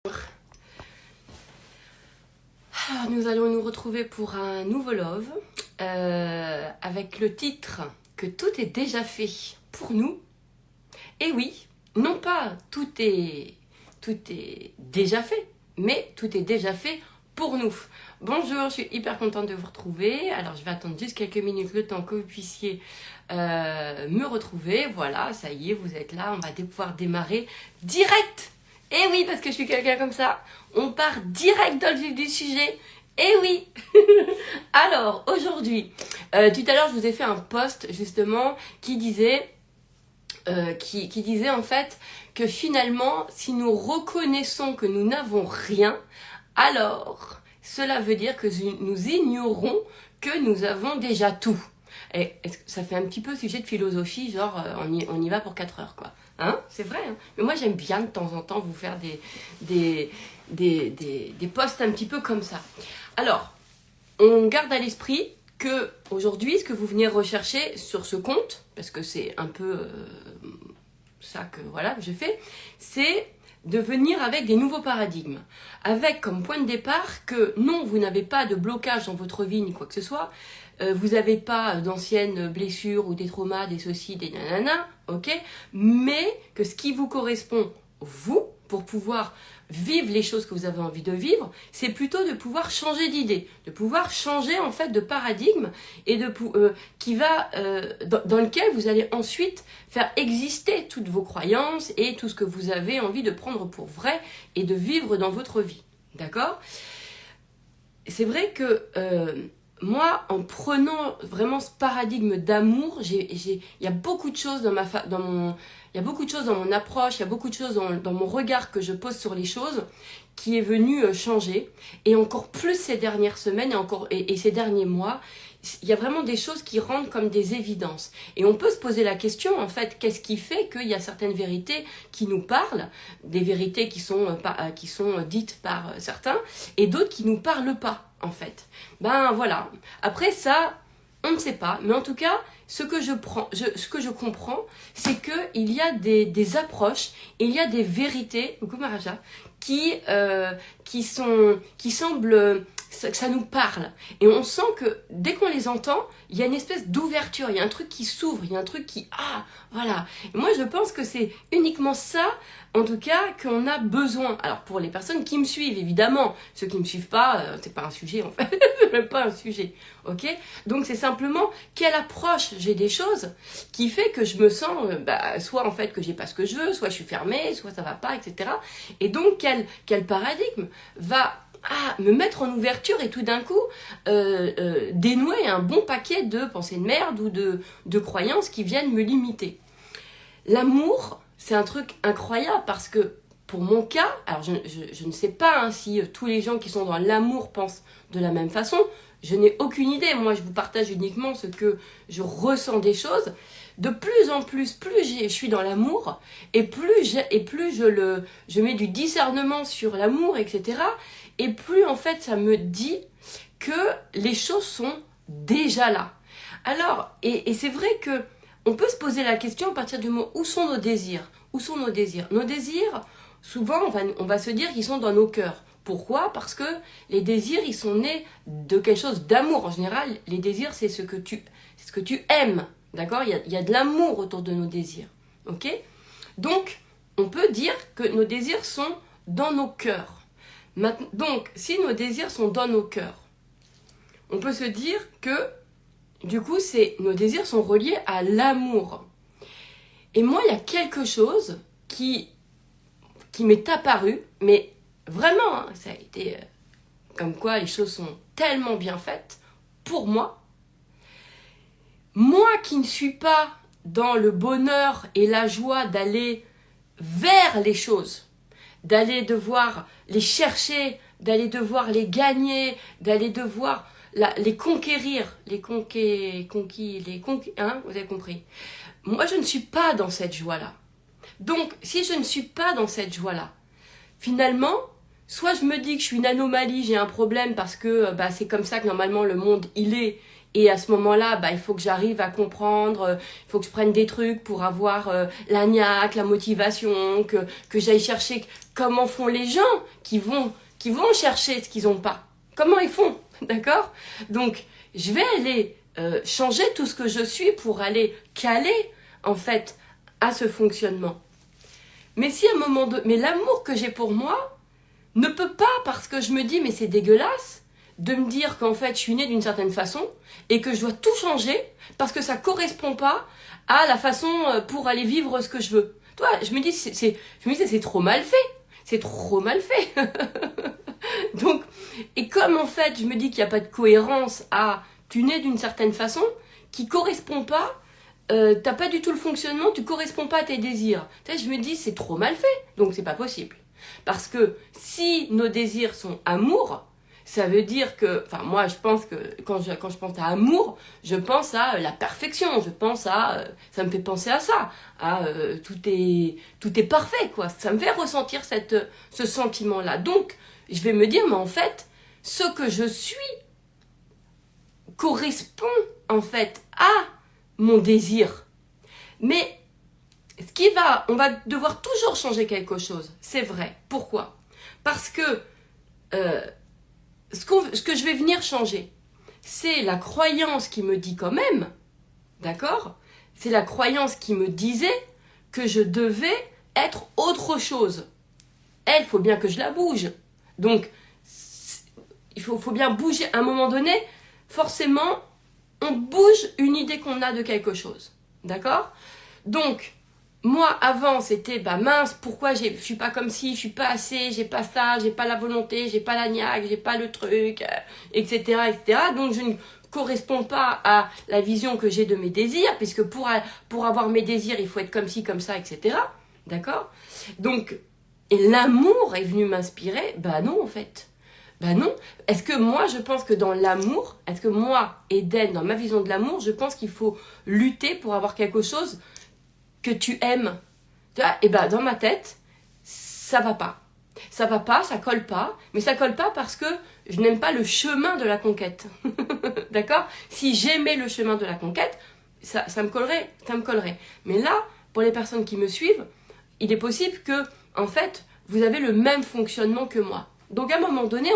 Alors, nous allons nous retrouver pour un nouveau Love avec le titre que tout est déjà fait pour nous. Et oui, non pas tout est déjà fait, mais tout est déjà fait pour nous. Bonjour, je suis hyper contente de vous retrouver. Alors je vais attendre juste quelques minutes, le temps que vous puissiez me retrouver. Voilà, ça y est, vous êtes là, on va pouvoir démarrer direct. Et oui, parce que je suis quelqu'un comme ça, on part direct dans le vif du sujet. Et oui. Alors, aujourd'hui, tout à l'heure, je vous ai fait un post, justement, qui disait en fait que finalement, si nous reconnaissons que nous n'avons rien, alors cela veut dire que nous ignorons que nous avons déjà tout. Et ça fait un petit peu sujet de philosophie, genre on y va pour 4 heures, quoi. Hein, c'est vrai, hein. Mais moi j'aime bien de temps en temps vous faire des posts un petit peu comme ça. Alors, on garde à l'esprit que aujourd'hui, ce que vous venez rechercher sur ce compte, parce que c'est un peu ça que voilà je fais, c'est de venir avec des nouveaux paradigmes, avec comme point de départ que non, vous n'avez pas de blocage dans votre vie ni quoi que ce soit, vous n'avez pas d'anciennes blessures ou des traumas, des ceci, des nanana, ok, mais que ce qui vous correspond, vous, pour pouvoir vivre les choses que vous avez envie de vivre, c'est plutôt de pouvoir changer d'idée, de pouvoir changer en fait de paradigme et dans lequel vous allez ensuite faire exister toutes vos croyances et tout ce que vous avez envie de prendre pour vrai et de vivre dans votre vie. D'accord ? C'est vrai que moi, en prenant vraiment ce paradigme d'amour, il y a beaucoup de choses il y a beaucoup de choses dans mon approche, il y a beaucoup de choses dans mon regard que je pose sur les choses qui est venu changer. Et encore plus ces dernières semaines et ces derniers mois, il y a vraiment des choses qui rentrent comme des évidences. Et on peut se poser la question, en fait, qu'est-ce qui fait qu'il y a certaines vérités qui nous parlent, des vérités qui sont dites par certains, et d'autres qui nous parlent pas, en fait. Ben voilà. Après ça, on ne sait pas. Mais en tout cas, ce que je comprends, c'est qu'il y a des approches, il y a des vérités, coucou Maraja, qui semblent que ça nous parle. Et on sent que dès qu'on les entend, il y a une espèce d'ouverture, il y a un truc qui s'ouvre, il y a un truc qui... Ah, voilà. Et moi, je pense que c'est uniquement ça, en tout cas, qu'on a besoin. Alors, pour les personnes qui me suivent, évidemment. Ceux qui ne me suivent pas, c'est pas un sujet, en fait. C'est même pas un sujet. Ok ? Donc, c'est simplement quelle approche j'ai des choses qui fait que je me sens, soit en fait que j'ai pas ce que je veux, soit je suis fermée, soit ça va pas, etc. Et donc, quel paradigme va me mettre en ouverture et tout d'un coup dénouer un bon paquet de pensées de merde ou de croyances qui viennent me limiter. L'amour, c'est un truc incroyable parce que pour mon cas, alors je ne sais pas si tous les gens qui sont dans l'amour pensent de la même façon, je n'ai aucune idée, moi je vous partage uniquement ce que je ressens des choses. De plus en plus, je suis dans l'amour et plus je mets du discernement sur l'amour, etc. Et plus en fait ça me dit que les choses sont déjà là. Alors, et c'est vrai que on peut se poser la question à partir du moment où sont nos désirs. Où sont nos désirs? Nos désirs, souvent on va se dire qu'ils sont dans nos cœurs. Pourquoi? Parce que les désirs, ils sont nés de quelque chose d'amour. En général, les désirs, c'est ce que tu aimes. D'accord? Il y a de l'amour autour de nos désirs. Ok? Donc, on peut dire que nos désirs sont dans nos cœurs. Donc, si nos désirs sont dans nos cœurs, on peut se dire que, du coup, nos désirs sont reliés à l'amour. Et moi, il y a quelque chose qui m'est apparu, mais vraiment, hein, ça a été comme quoi les choses sont tellement bien faites pour moi. Moi qui ne suis pas dans le bonheur et la joie d'aller vers les choses, d'aller devoir les chercher, d'aller devoir les gagner, d'aller devoir les conquérir, hein, vous avez compris. Moi, je ne suis pas dans cette joie-là. Donc, si je ne suis pas dans cette joie-là, finalement, soit je me dis que je suis une anomalie, j'ai un problème parce que c'est comme ça que normalement le monde il est, Et à ce moment-là, il faut que j'arrive à comprendre, il faut que je prenne des trucs pour avoir la niaque, la motivation, que j'aille chercher comment font les gens qui vont chercher ce qu'ils n'ont pas. Comment ils font, d'accord? Donc, je vais aller changer tout ce que je suis pour aller caler, en fait, à ce fonctionnement. Mais si à un moment donné, mais l'amour que j'ai pour moi ne peut pas, parce que je me dis, mais c'est dégueulasse, de me dire qu'en fait, je suis née d'une certaine façon et que je dois tout changer parce que ça correspond pas à la façon pour aller vivre ce que je veux. Toi, je me dis, c'est trop mal fait. C'est trop mal fait. Donc, et comme en fait, je me dis qu'il n'y a pas de cohérence à tu nais d'une certaine façon qui correspond pas, t'as pas du tout le fonctionnement, tu corresponds pas à tes désirs. Tu sais, je me dis, c'est trop mal fait, donc c'est pas possible. Parce que si nos désirs sont amour, ça veut dire que, enfin moi je pense que quand je pense à amour, je pense à la perfection, je pense à, ça me fait penser à ça, à tout est parfait quoi, ça me fait ressentir ce sentiment-là. Donc je vais me dire mais en fait ce que je suis correspond en fait à mon désir. Mais on va devoir toujours changer quelque chose, c'est vrai. Pourquoi? Parce que ce que je vais venir changer, c'est la croyance qui me dit quand même, d'accord? C'est la croyance qui me disait que je devais être autre chose. Elle, il faut bien que je la bouge. Donc, il faut bien bouger. À un moment donné, forcément, on bouge une idée qu'on a de quelque chose. D'accord? Donc, moi, avant, c'était, mince, pourquoi je suis pas comme ci, je suis pas assez, j'ai pas ça, j'ai pas la volonté, j'ai pas la niaque, j'ai pas le truc, etc., etc. Donc, je ne corresponds pas à la vision que j'ai de mes désirs, puisque pour avoir mes désirs, il faut être comme ci, comme ça, etc. D'accord? Donc, et l'amour est venu m'inspirer, non, en fait. Non. Est-ce que moi, je pense que dans l'amour, est-ce que moi, Eden, dans ma vision de l'amour, je pense qu'il faut lutter pour avoir quelque chose que tu aimes. Tu vois, et dans ma tête, ça va pas. Ça va pas, ça colle pas. Mais ça colle pas parce que je n'aime pas le chemin de la conquête. D'accord? Si j'aimais le chemin de la conquête, ça me collerait. Mais là, pour les personnes qui me suivent, il est possible que, en fait, vous avez le même fonctionnement que moi. Donc à un moment donné,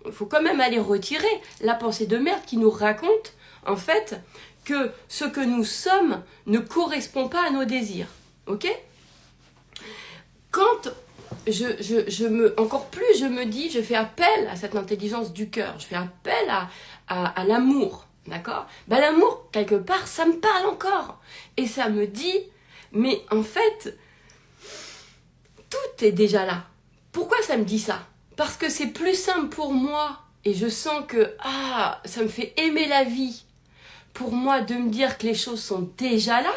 il faut quand même aller retirer la pensée de merde qui nous raconte, en fait, que ce que nous sommes ne correspond pas à nos désirs. Ok? Quand encore plus, je me dis, je fais appel à cette intelligence du cœur, je fais appel à l'amour, d'accord? L'amour, quelque part, ça me parle encore. Et ça me dit, mais en fait, tout est déjà là. Pourquoi ça me dit ça? Parce que c'est plus simple pour moi, et je sens que, ça me fait aimer la vie, pour moi de me dire que les choses sont déjà là,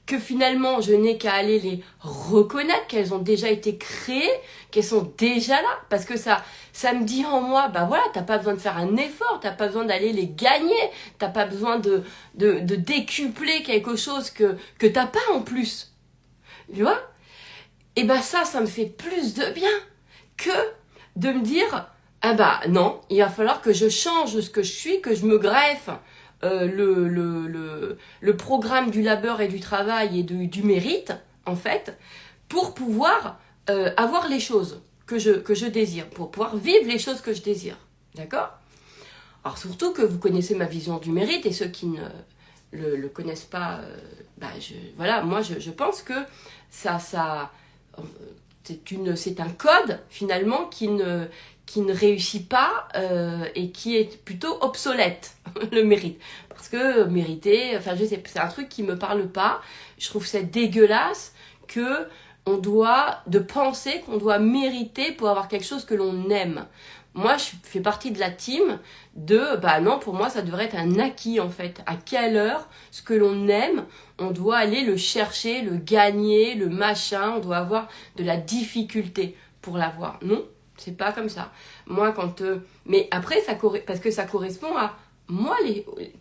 que finalement je n'ai qu'à aller les reconnaître, qu'elles ont déjà été créées, qu'elles sont déjà là, parce que ça me dit en moi, voilà, t'as pas besoin de faire un effort, t'as pas besoin d'aller les gagner, t'as pas besoin de décupler quelque chose que t'as pas en plus, tu vois? Et ça me fait plus de bien que de me dire, non, il va falloir que je change ce que je suis, que je me greffe le programme du labeur et du travail et du mérite, en fait, pour pouvoir avoir les choses que je désire, pour pouvoir vivre les choses que je désire. D'accord? Alors surtout que vous connaissez ma vision du mérite, et ceux qui ne le connaissent pas, moi je pense que c'est un code finalement qui ne réussit pas et qui est plutôt obsolète, le mérite. Parce que mériter, je sais, c'est un truc qui me parle pas. Je trouve ça dégueulasse que de penser qu'on doit mériter pour avoir quelque chose que l'on aime. Moi, je fais partie de la team de, non, pour moi, ça devrait être un acquis, en fait. À quelle heure, ce que l'on aime, on doit aller le chercher, le gagner, le machin, on doit avoir de la difficulté pour l'avoir. Non, c'est pas comme ça. Moi, mais après, parce que ça correspond à moi,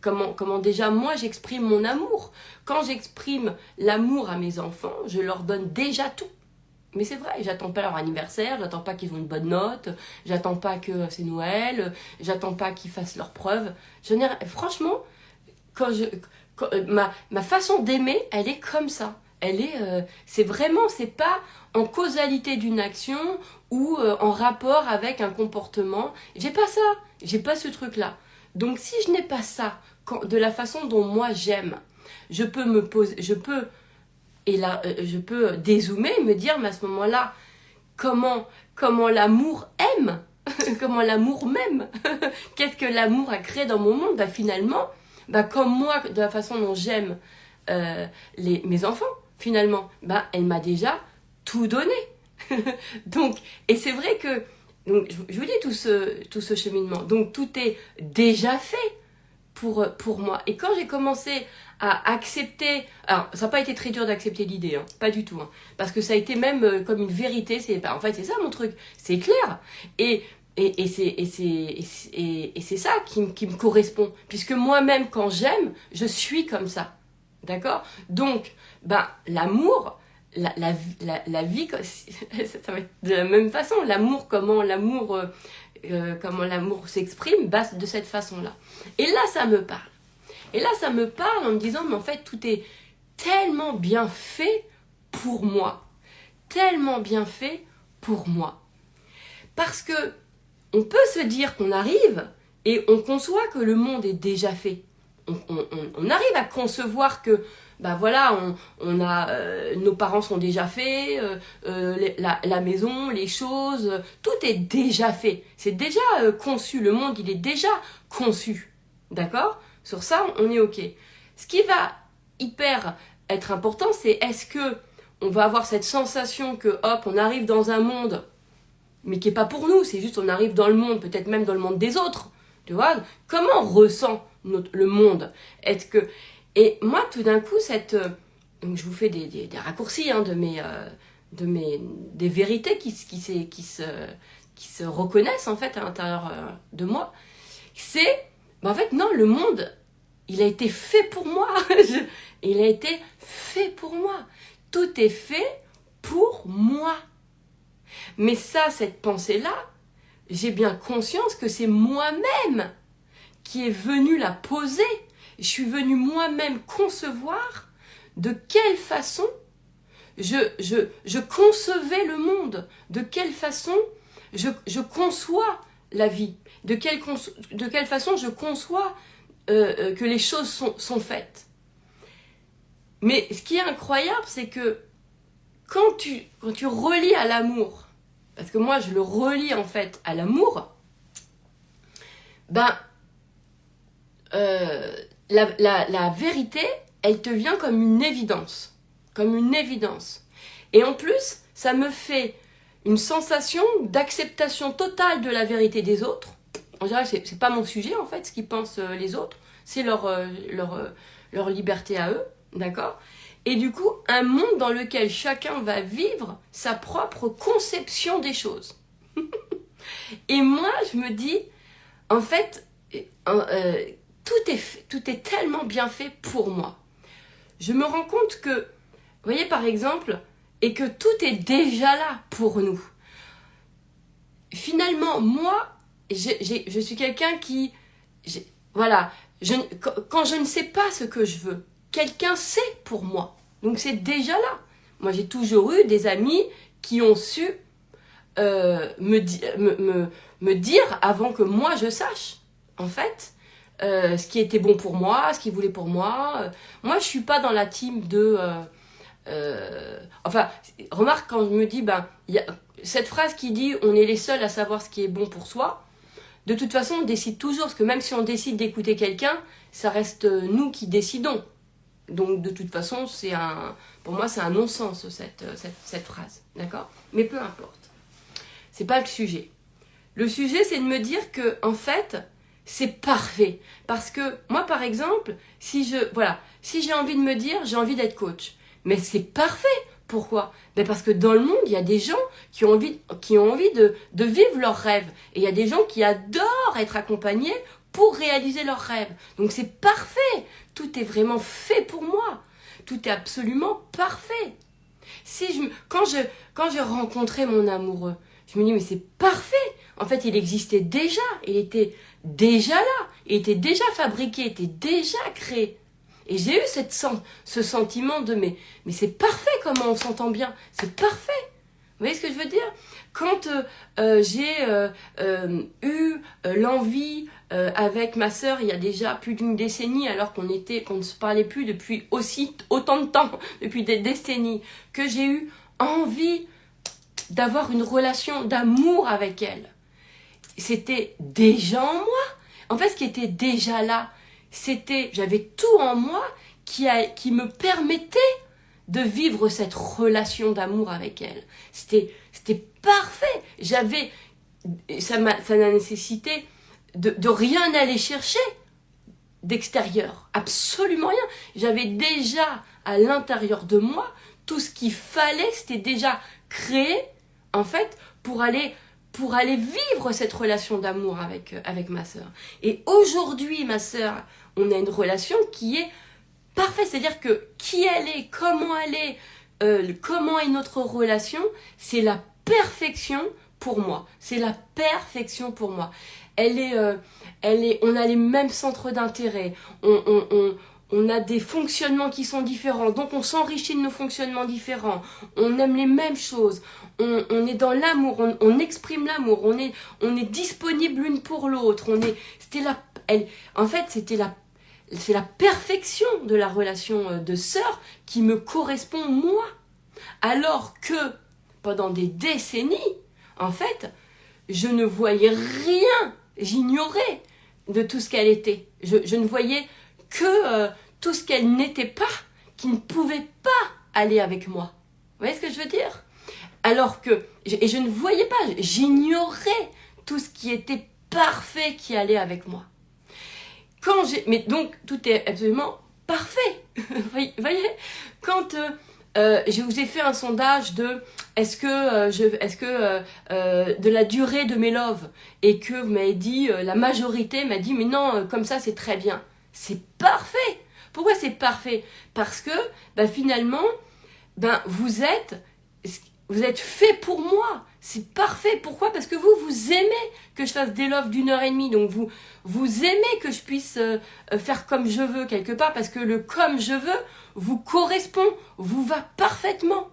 comment déjà, moi, j'exprime mon amour. Quand j'exprime l'amour à mes enfants, je leur donne déjà tout. Mais c'est vrai, j'attends pas leur anniversaire, j'attends pas qu'ils ont une bonne note, j'attends pas que c'est Noël, j'attends pas qu'ils fassent leurs preuves. Franchement, ma façon d'aimer, elle est comme ça. C'est vraiment, c'est pas en causalité d'une action ou en rapport avec un comportement. J'ai pas ça, j'ai pas ce truc-là. Donc si je n'ai pas ça, de la façon dont moi j'aime, je peux me poser, et là, je peux dézoomer et me dire, mais à ce moment-là, comment l'amour aime, comment l'amour m'aime, qu'est-ce que l'amour a créé dans mon monde, finalement, comme moi, de la façon dont j'aime mes enfants, finalement, elle m'a déjà tout donné. Donc, et c'est vrai que, donc, je vous dis tout ce cheminement, donc tout est déjà fait pour moi. Et quand j'ai commencé à accepter, alors ça n'a pas été très dur d'accepter l'idée, hein, pas du tout, hein, parce que ça a été même comme une vérité, en fait c'est ça mon truc, c'est clair, et c'est ça qui me correspond, puisque moi-même quand j'aime, je suis comme ça, d'accord? Donc, l'amour, la vie, ça va être de la même façon, comment l'amour s'exprime, de cette façon-là. Et là, ça me parle. Et là, ça me parle en me disant, mais en fait, tout est tellement bien fait pour moi. Tellement bien fait pour moi. Parce que on peut se dire qu'on arrive et on conçoit que le monde est déjà fait. On arrive à concevoir que, on a, nos parents sont déjà faits, la maison, les choses, tout est déjà fait. C'est déjà conçu, le monde, il est déjà conçu. D'accord ? Sur ça, on est OK. Ce qui va hyper être important, c'est est-ce que on va avoir cette sensation que, hop, on arrive dans un monde, mais qui n'est pas pour nous, c'est juste on arrive dans le monde, peut-être même dans le monde des autres. Tu vois ? Comment on ressent le monde ? Et moi, tout d'un coup, donc je vous fais des raccourcis hein, des vérités qui se reconnaissent en fait à l'intérieur de moi. C'est, en fait, non, le monde, il a été fait pour moi. Il a été fait pour moi. Tout est fait pour moi. Mais ça, cette pensée-là, j'ai bien conscience que c'est moi-même qui est venu la poser. Je suis venue moi-même concevoir de quelle façon je concevais le monde, de quelle façon je conçois la vie, de quelle façon je conçois que les choses sont faites. Mais ce qui est incroyable, c'est que quand tu relis à l'amour, parce que moi je le relis en fait à l'amour, la vérité, elle te vient comme une évidence. Comme une évidence. Et en plus, ça me fait une sensation d'acceptation totale de la vérité des autres. En général, c'est pas mon sujet, en fait, ce qu'ils pensent les autres. C'est leur liberté à eux, d'accord ? Et du coup, un monde dans lequel chacun va vivre sa propre conception des choses. Et moi, je me dis, en fait, tout est tellement bien fait pour moi. Je me rends compte que, vous voyez par exemple, et que tout est déjà là pour nous. Finalement, moi, je suis quelqu'un qui, quand je ne sais pas ce que je veux, quelqu'un sait pour moi. Donc c'est déjà là. Moi, j'ai toujours eu des amis qui ont su me dire avant que moi je sache, en fait, ce qui était bon pour moi, ce qu'ils voulaient pour moi. Moi, je suis pas dans la team de... remarque quand je me dis, y a cette phrase qui dit « on est les seuls à savoir ce qui est bon pour soi », de toute façon, on décide toujours, parce que même si on décide d'écouter quelqu'un, ça reste nous qui décidons. Donc, de toute façon, pour moi, c'est un non-sens, cette phrase. D'accord ? Mais peu importe. C'est pas le sujet. Le sujet, c'est de me dire que, en fait, c'est parfait. Parce que, moi, par exemple, si j'ai envie de me dire, j'ai envie d'être coach. Mais c'est parfait. Pourquoi ? Parce que dans le monde, il y a des gens qui ont envie de vivre leurs rêves. Et il y a des gens qui adorent être accompagnés pour réaliser leurs rêves. Donc c'est parfait. Tout est vraiment fait pour moi. Tout est absolument parfait. quand j'ai rencontré mon amoureux, je me dis, mais c'est parfait. En fait, il existait déjà. Il était déjà là. Il était déjà fabriqué, il était déjà créé. Et j'ai eu ce sentiment de, mais c'est parfait comment on s'entend bien. C'est parfait. Vous voyez ce que je veux dire? Quand j'ai eu l'envie avec ma sœur il y a déjà plus d'une décennie, alors qu'on ne se parlait plus depuis autant de temps, depuis des décennies, que j'ai eu envie d'avoir une relation d'amour avec elle, c'était déjà en moi. En fait, ce qui était déjà là, j'avais tout en moi qui me permettait de vivre cette relation d'amour avec elle. C'était parfait. Ça n'a nécessité de rien aller chercher d'extérieur. Absolument rien. J'avais déjà à l'intérieur de moi tout ce qu'il fallait, c'était déjà créé, en fait, pour aller vivre cette relation d'amour avec ma sœur. Et aujourd'hui, ma sœur, on a une relation qui est parfaite. C'est-à-dire que qui elle est, comment est notre relation, c'est la perfection pour moi. C'est la perfection pour moi. On a les mêmes centres d'intérêt. On a des fonctionnements qui sont différents, donc on s'enrichit de nos fonctionnements différents. On aime les mêmes choses. On est dans l'amour, on exprime l'amour, on est disponible l'une pour l'autre. C'est la perfection de la relation de sœur qui me correspond moi. Alors que pendant des décennies, en fait, je ne voyais rien, j'ignorais de tout ce qu'elle était. Je ne voyais que tout ce qu'elle n'était pas, qui ne pouvait pas aller avec moi. Vous voyez ce que je veux dire? Alors que, et je ne voyais pas, j'ignorais tout ce qui était parfait qui allait avec moi. Mais donc, tout est absolument parfait. Vous voyez? Quand je vous ai fait un sondage de de la durée de mes loves, et que vous m'avez dit, la majorité m'a dit, mais non, comme ça c'est très bien. C'est parfait. Pourquoi c'est parfait? Parce que finalement, vous êtes fait pour moi. C'est parfait. Pourquoi? Parce que vous aimez que je fasse des loves d'1h30. Donc vous aimez que je puisse faire comme je veux quelque part, parce que le comme je veux vous correspond, vous va parfaitement.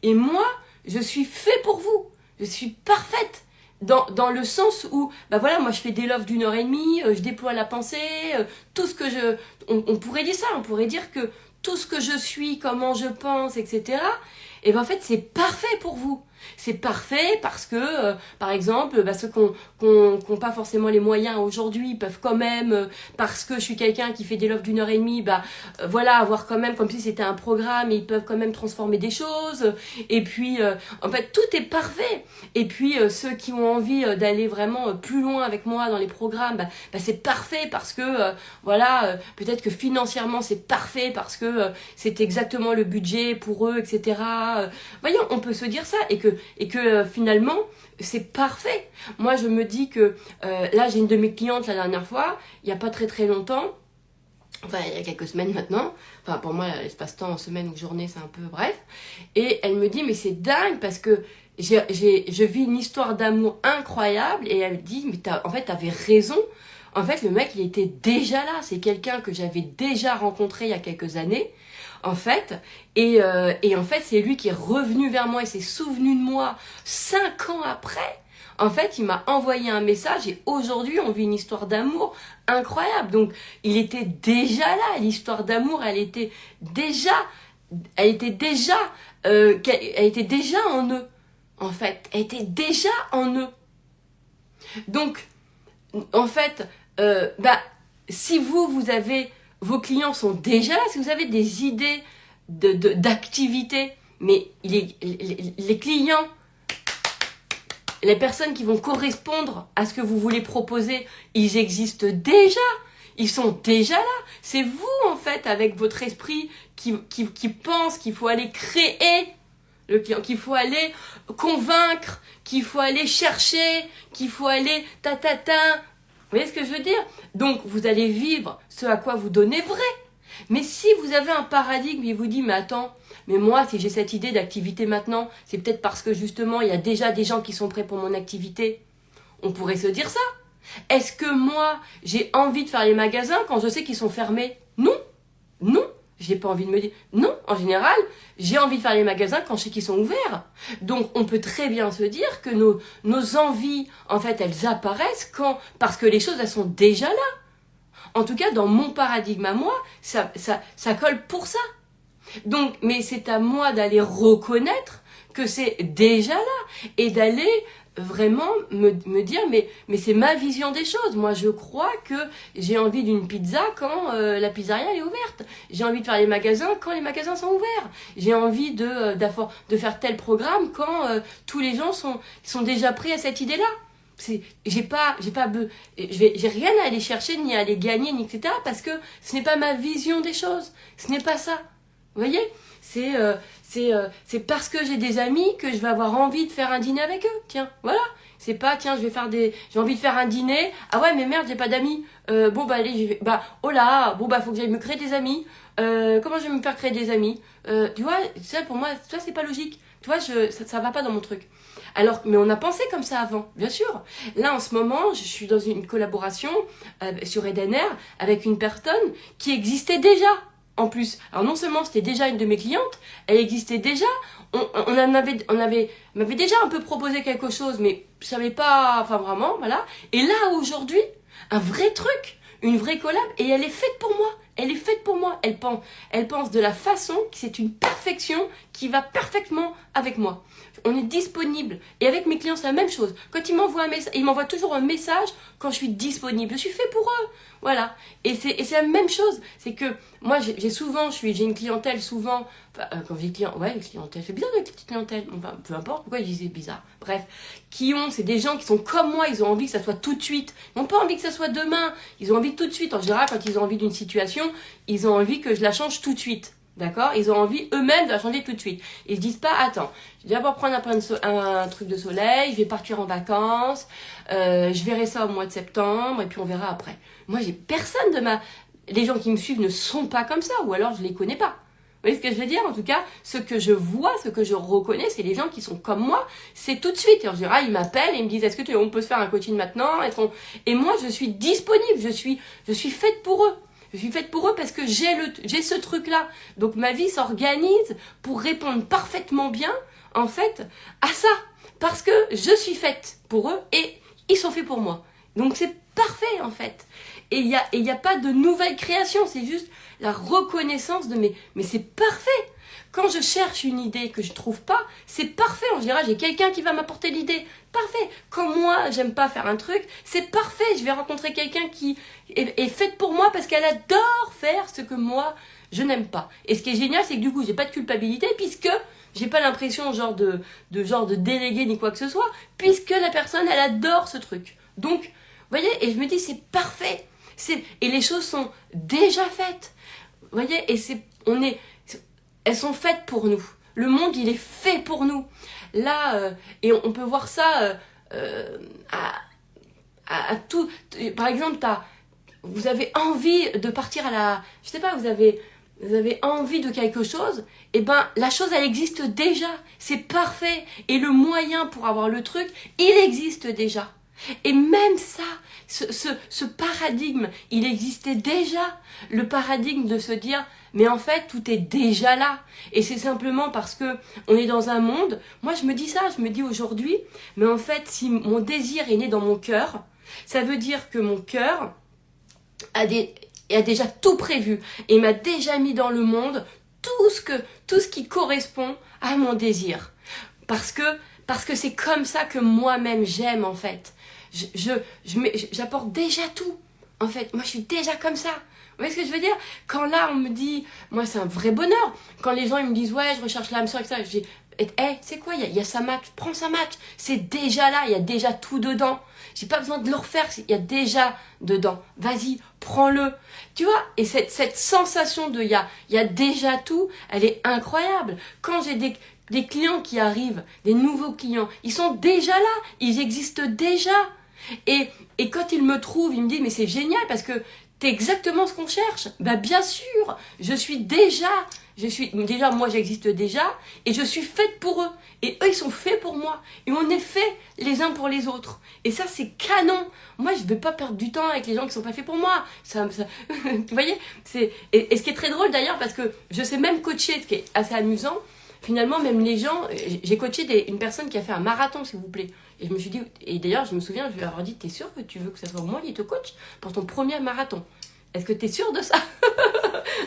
Et moi, je suis fait pour vous. Je suis parfaite. Dans le sens où, moi je fais des loves d'1h30, je déploie la pensée, tout ce que on pourrait dire ça, on pourrait dire que tout ce que je suis, comment je pense, etc. Et en fait c'est parfait pour vous. C'est parfait parce que, par exemple, ceux qui n'ont pas forcément les moyens aujourd'hui peuvent quand même, parce que je suis quelqu'un qui fait des loves d'1h30, avoir quand même, comme si c'était un programme, et ils peuvent quand même transformer des choses. Et puis, en fait, tout est parfait. Et puis, ceux qui ont envie d'aller vraiment plus loin avec moi dans les programmes, c'est parfait parce que, peut-être que financièrement, c'est parfait parce que c'est exactement le budget pour eux, etc. Voyons, on peut se dire ça, et que finalement c'est parfait. Moi je me dis que là j'ai une de mes clientes la dernière fois, il n'y a pas très longtemps, enfin il y a quelques semaines maintenant, enfin pour moi l'espace-temps en semaine ou journée c'est un peu bref, et elle me dit mais c'est dingue parce que je vis une histoire d'amour incroyable, et elle me dit mais en fait t'avais raison. En fait, le mec, il était déjà là. C'est quelqu'un que j'avais déjà rencontré il y a quelques années, en fait. Et en fait, c'est lui qui est revenu vers moi et s'est souvenu de moi 5 ans après. En fait, il m'a envoyé un message et aujourd'hui, on vit une histoire d'amour incroyable. Donc, il était déjà là. L'histoire d'amour, elle était déjà en eux. En fait, elle était déjà en eux. Donc, en fait, si vos clients sont déjà là, si vous avez des idées d'activités, mais les clients, les personnes qui vont correspondre à ce que vous voulez proposer, ils existent déjà, ils sont déjà là. C'est vous, en fait, avec votre esprit qui pense qu'il faut aller créer le client, qu'il faut aller convaincre, qu'il faut aller chercher, qu'il faut aller Vous voyez ce que je veux dire? Donc, vous allez vivre ce à quoi vous donnez vrai. Mais si vous avez un paradigme et vous dites, mais attends, mais moi, si j'ai cette idée d'activité maintenant, c'est peut-être parce que justement, il y a déjà des gens qui sont prêts pour mon activité. On pourrait se dire ça. Est-ce que moi, j'ai envie de faire les magasins quand je sais qu'ils sont fermés? Non, non, j'ai pas envie de me dire. Non, en général, j'ai envie de faire les magasins quand je sais qu'ils sont ouverts. Donc, on peut très bien se dire que nos envies, en fait, elles apparaissent parce que les choses, elles sont déjà là. En tout cas, dans mon paradigme à moi, ça colle pour ça. Donc, mais c'est à moi d'aller reconnaître que c'est déjà là et d'aller vraiment me dire mais c'est ma vision des choses. Moi, je crois que j'ai envie d'une pizza quand la pizzeria est ouverte. J'ai envie de faire les magasins quand les magasins sont ouverts. J'ai envie de faire tel programme quand tous les gens sont déjà prêts à cette idée-là. J'ai rien à aller chercher, ni à aller gagner, ni etc. parce que ce n'est pas ma vision des choses. Ce n'est pas ça. Vous voyez, c'est parce que j'ai des amis que je vais avoir envie de faire un dîner avec eux. Tiens, voilà. C'est pas, tiens, j'ai envie de faire un dîner. Ah ouais, mais merde, j'ai pas d'amis. Bon, bah, allez, oh là, bon, bah, faut que j'aille me créer des amis. Comment je vais me faire créer des amis? Tu vois, ça, pour moi, ça, c'est pas logique. Tu vois, ça va pas dans mon truc. Alors, mais on a pensé comme ça avant, bien sûr. Là, en ce moment, je suis dans une collaboration sur Edener avec une personne qui existait déjà. En plus, alors non seulement c'était déjà une de mes clientes, elle existait déjà, m'avait déjà un peu proposé quelque chose, mais je savais pas, enfin vraiment, voilà. Et là, aujourd'hui, un vrai truc, une vraie collab, et elle est faite pour moi. Elle est faite pour moi. Elle pense de la façon que c'est une perfection qui va parfaitement avec moi. On est disponible. Et avec mes clients, c'est la même chose. Quand ils m'envoient un message, ils m'envoient toujours un message quand je suis disponible. Je suis fait pour eux. Voilà. Et c'est la même chose. C'est que moi, j'ai une clientèle souvent, quand j'ai clientèle, c'est bizarre de petite clientèle. Enfin, peu importe pourquoi je disais bizarre. Bref. C'est des gens qui sont comme moi, ils ont envie que ça soit tout de suite. Ils n'ont pas envie que ça soit demain. Ils ont envie tout de suite. En général, quand ils ont envie d'une situation, ils ont envie que je la change tout de suite. D'accord? Ils ont envie eux-mêmes de la changer tout de suite. Ils se disent pas, attends, je vais d'abord prendre un truc de soleil, je vais partir en vacances, je verrai ça au mois de septembre, et puis on verra après. Moi, j'ai personne les gens qui me suivent ne sont pas comme ça, ou alors je les connais pas. Vous voyez ce que je veux dire? En tout cas, ce que je vois, ce que je reconnais, c'est les gens qui sont comme moi, c'est tout de suite. Et en général, ils m'appellent et ils me disent, est-ce que on peut se faire un coaching maintenant? Et moi, je suis disponible, je suis faite pour eux. Je suis faite pour eux parce que j'ai ce truc-là. Donc ma vie s'organise pour répondre parfaitement bien, en fait, à ça. Parce que je suis faite pour eux et ils sont faits pour moi. Donc c'est parfait, en fait. Et il y a pas de nouvelle création, c'est juste la reconnaissance de mais c'est parfait. Quand je cherche une idée que je trouve pas, c'est parfait. En général, j'ai quelqu'un qui va m'apporter l'idée. Parfait. Quand moi, j'aime pas faire un truc, c'est parfait. Je vais rencontrer quelqu'un qui est faite pour moi parce qu'elle adore faire ce que moi, je n'aime pas. Et ce qui est génial, c'est que du coup, j'ai pas de culpabilité puisque j'ai pas l'impression genre de déléguer ni quoi que ce soit, puisque la personne, elle adore ce truc. Donc, vous voyez, et je me dis, c'est parfait. Et les choses sont déjà faites. Vous voyez, elles sont faites pour nous. Le monde, il est fait pour nous. Là, et on peut voir ça à tout. Par exemple, vous avez envie de partir je sais pas, vous avez envie de quelque chose, et ben la chose, elle existe déjà. C'est parfait. Et le moyen pour avoir le truc, il existe déjà. Et même ça, ce paradigme, il existait déjà. Le paradigme de se dire, mais en fait, tout est déjà là. Et c'est simplement parce que on est dans un monde. Moi, je me dis ça, je me dis aujourd'hui, mais en fait, si mon désir est né dans mon cœur, ça veut dire que mon cœur a déjà tout prévu et m'a déjà mis dans le monde tout ce qui correspond à mon désir. Parce que c'est comme ça que moi-même j'aime, en fait. J'apporte déjà tout. En fait, moi, je suis déjà comme ça. Vous voyez ce que je veux dire? Quand là, on me dit, moi, c'est un vrai bonheur. Quand les gens, ils me disent, ouais, je recherche l'âme sœur, etc. Je dis, c'est quoi? Il y a sa match. Prends sa match. C'est déjà là. Il y a déjà tout dedans. J'ai pas besoin de le refaire. Il y a déjà dedans. Vas-y, prends-le. Tu vois? Et cette sensation il y a déjà tout, elle est incroyable. Quand j'ai des clients qui arrivent, des nouveaux clients, ils sont déjà là. Ils existent déjà. Et quand ils me trouvent, ils me disent, mais c'est génial parce que t'es exactement ce qu'on cherche. Bah bien sûr, déjà, moi j'existe déjà, et je suis faite pour eux. Et eux, ils sont faits pour moi. Et on est faits les uns pour les autres. Et ça, c'est canon. Moi, je ne vais pas perdre du temps avec les gens qui ne sont pas faits pour moi. Vous voyez, et ce qui est très drôle d'ailleurs, parce que je sais même coacher, ce qui est assez amusant, finalement, même les gens, j'ai coaché une personne qui a fait un marathon, s'il vous plaît. Et je me suis dit, et d'ailleurs, je me souviens, je lui ai dit, t'es sûr que tu veux que ça soit moi qui te coach pour ton premier marathon? Est-ce que t'es sûr de ça?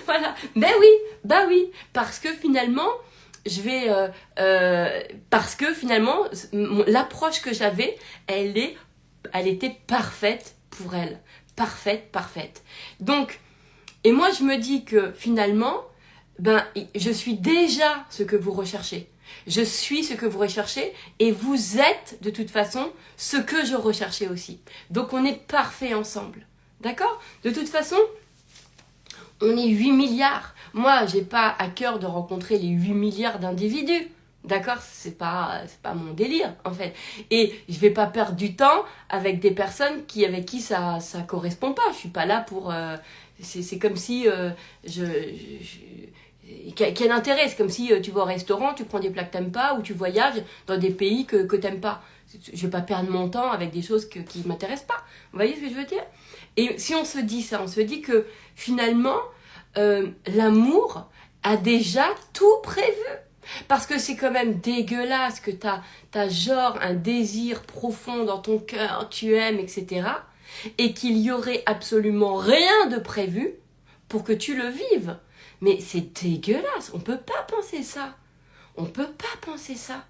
Voilà. Ben oui, bah oui. Parce que finalement, parce que finalement, l'approche que j'avais, elle était parfaite pour elle. Parfaite, parfaite. Donc, et moi, je me dis que finalement, ben, je suis déjà ce que vous recherchez. Je suis ce que vous recherchez et vous êtes de toute façon ce que je recherchais aussi. Donc on est parfait ensemble. D'accord? De toute façon, on est 8 milliards. Moi, j'ai pas à cœur de rencontrer les 8 milliards d'individus. D'accord? C'est pas mon délire, en fait. Et je vais pas perdre du temps avec des personnes avec qui ça correspond pas. Je suis pas là pour... c'est comme si quel intérêt? C'est comme si tu vas au restaurant, tu prends des plats que t'aimes pas, ou tu voyages dans des pays que t'aimes pas. Je vais pas perdre mon temps avec des choses qui m'intéressent pas. Vous voyez ce que je veux dire? Et si on se dit ça, on se dit que finalement, l'amour a déjà tout prévu. Parce que c'est quand même dégueulasse que t'as genre un désir profond dans ton cœur, tu aimes, etc. Et qu'il y aurait absolument rien de prévu pour que tu le vives. Mais c'est dégueulasse, on peut pas penser ça. On peut pas penser ça.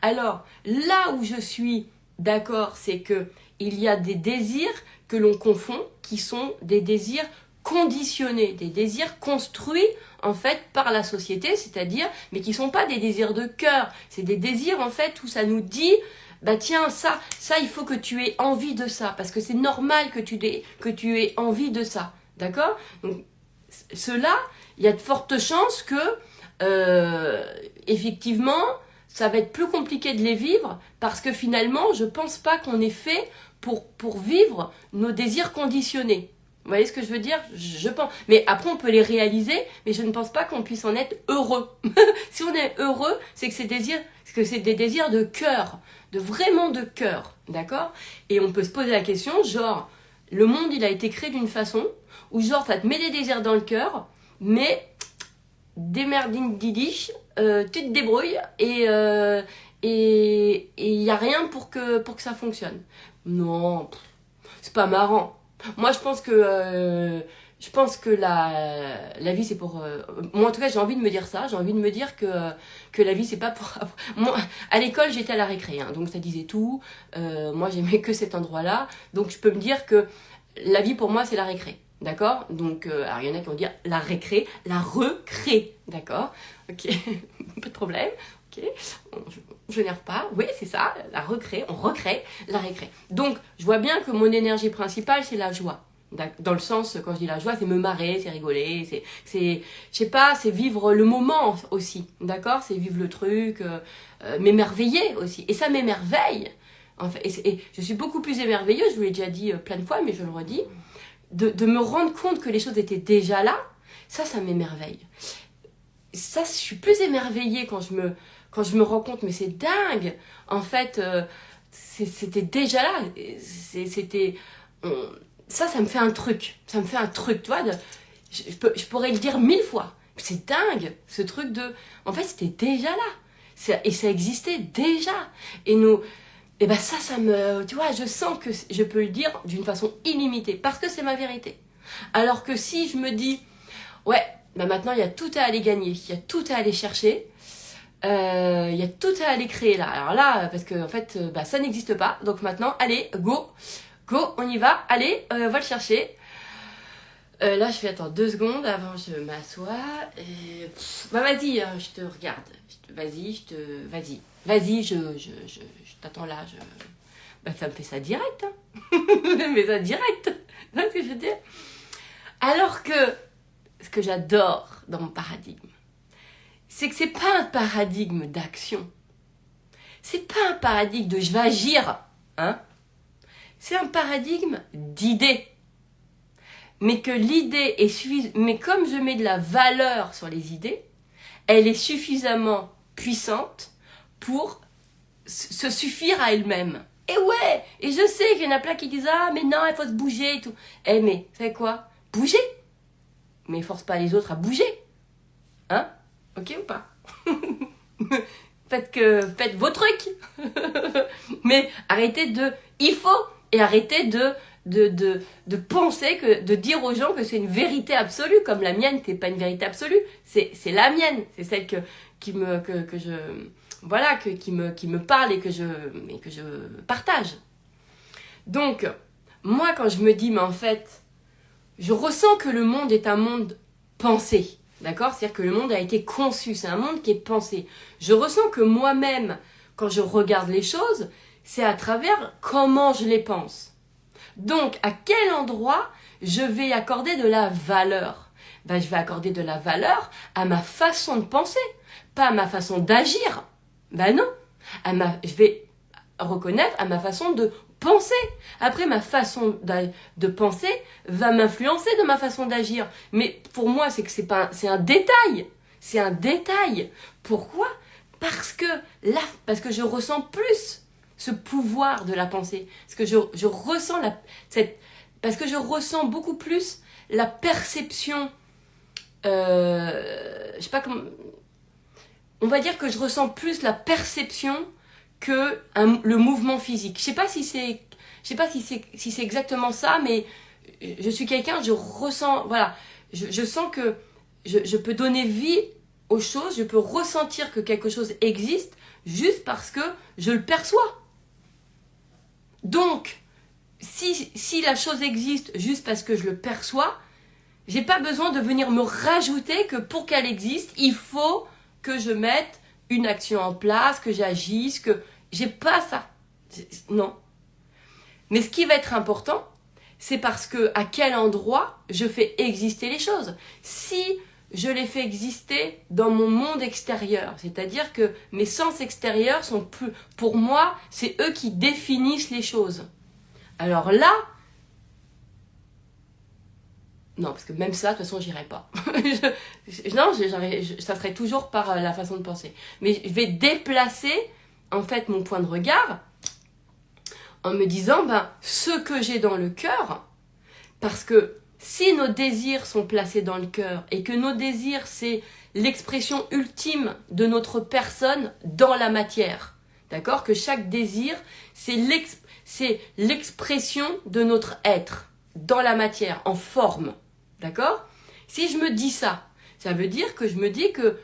Alors, là où je suis d'accord, c'est que il y a des désirs que l'on confond, qui sont des désirs conditionnés, des désirs construits en fait par la société, c'est-à-dire, mais qui sont pas des désirs de cœur, c'est des désirs en fait où ça nous dit, bah tiens, ça il faut que tu aies envie de ça, parce que c'est normal que tu aies envie de ça, d'accord? Donc, cela, il y a de fortes chances que, effectivement, ça va être plus compliqué de les vivre parce que finalement, je pense pas qu'on est fait pour vivre nos désirs conditionnés. Vous voyez ce que je veux dire? Je pense. Mais après, on peut les réaliser, mais je ne pense pas qu'on puisse en être heureux. Si on est heureux, c'est que c'est des désirs de cœur, vraiment de cœur, d'accord? Et on peut se poser la question, genre, le monde, il a été créé d'une façon où genre, ça te met des désirs dans le cœur, mais démerdine didiche, tu te débrouilles et il n'y a rien pour que ça fonctionne. Non, c'est pas marrant. Moi, je pense que la vie, c'est pour... moi, en tout cas, j'ai envie de me dire ça. J'ai envie de me dire que la vie, c'est pas pour... Moi, à l'école, j'étais à la récré, hein, donc ça disait tout. Moi, j'aimais que cet endroit-là. Donc, je peux me dire que la vie, pour moi, c'est la récré. D'accord? Donc, alors il y en a qui vont dire la récré, la recré. D'accord? Ok, pas de problème. Ok, je n'énerve pas. Oui, c'est ça, la recré, on recrée la récré. Donc, je vois bien que mon énergie principale, c'est la joie. Dans le sens, quand je dis la joie, c'est me marrer, c'est rigoler, je sais pas, c'est vivre le moment aussi. D'accord? C'est vivre le truc, m'émerveiller aussi. Et ça m'émerveille. En fait, et je suis beaucoup plus émerveilleuse, je vous l'ai déjà dit plein de fois, mais je le redis. De me rendre compte que les choses étaient déjà là, ça m'émerveille. Ça, je suis plus émerveillée quand je me rends compte, mais c'est dingue. En fait, c'était déjà là. Ça me fait un truc. Ça me fait un truc, tu vois. Je pourrais le dire 1000 fois. C'est dingue, ce truc de... En fait, c'était déjà là. Et ça existait déjà. Et ben ça me... Tu vois, je sens que je peux le dire d'une façon illimitée, parce que c'est ma vérité. Alors que si je me dis, ouais, ben maintenant il y a tout à aller gagner, il y a tout à aller chercher, il y a tout à aller créer là. Alors là, parce que en fait, ça n'existe pas. Donc maintenant, allez, go, on y va, allez, on va le chercher. Là, je fais, attends, 2 secondes avant, je m'assois. Bah vas-y, je te regarde. Vas-y, je t'attends là. Bah, ça me fait ça direct. Hein. Ça me fait ça direct. Tu vois ce que je veux dire? Alors que ce que j'adore dans mon paradigme, c'est que c'est pas un paradigme d'action. C'est pas un paradigme de je vais agir. Hein? C'est un paradigme d'idées. mais que l'idée est suffisante, mais comme je mets de la valeur sur les idées, elle est suffisamment puissante pour se suffire à elle-même. Et ouais, et je sais qu'il y en a plein qui disent ah mais non, il faut se bouger et tout. Eh mais, vous savez quoi? Bougez, mais force pas les autres à bouger. Hein? Ok ou pas? Faites vos trucs. Mais arrêtez de il faut et arrêtez de penser de dire aux gens que c'est une vérité absolue, comme la mienne n'est pas une vérité absolue, c'est la mienne, c'est celle qui me parle et que je partage. Donc moi quand je me dis mais en fait je ressens que le monde est un monde pensé. D'accord? C'est-à-dire que le monde a été conçu, c'est un monde qui est pensé. Je ressens que moi-même, quand je regarde les choses, c'est à travers comment je les pense. Donc, à quel endroit je vais accorder de la valeur? Ben, je vais accorder de la valeur à ma façon de penser, pas à ma façon d'agir. Ben non, je vais reconnaître à ma façon de penser. Après, ma façon de penser va m'influencer de ma façon d'agir. Mais pour moi, c'est un détail. C'est un détail. Pourquoi? Parce que je ressens plus ce pouvoir de la pensée. Parce que je ressens parce que je ressens beaucoup plus la perception. Je sais pas comment. On va dire que je ressens plus la perception que le mouvement physique. Je sais pas si c'est exactement ça, mais je suis quelqu'un, je ressens, voilà, je sens que je peux donner vie aux choses, je peux ressentir que quelque chose existe juste parce que je le perçois. Donc, si la chose existe juste parce que je le perçois, j'ai pas besoin de venir me rajouter que pour qu'elle existe, il faut que je mette une action en place, que j'agisse, que j'ai pas ça. Non. Mais ce qui va être important, c'est parce que à quel endroit je fais exister les choses. Si je les fais exister dans mon monde extérieur, c'est-à-dire que mes sens extérieurs sont plus, pour moi, c'est eux qui définissent les choses. Alors là, non, parce que même ça, de toute façon, j'irai pas. Ça serait toujours par la façon de penser. Mais je vais déplacer, en fait, mon point de regard en me disant, ce que j'ai dans le cœur, parce que si nos désirs sont placés dans le cœur et que nos désirs, c'est l'expression ultime de notre personne dans la matière, d'accord? Que chaque désir, c'est l'expression de notre être dans la matière, en forme. D'accord? Si je me dis ça, ça veut dire que je me dis que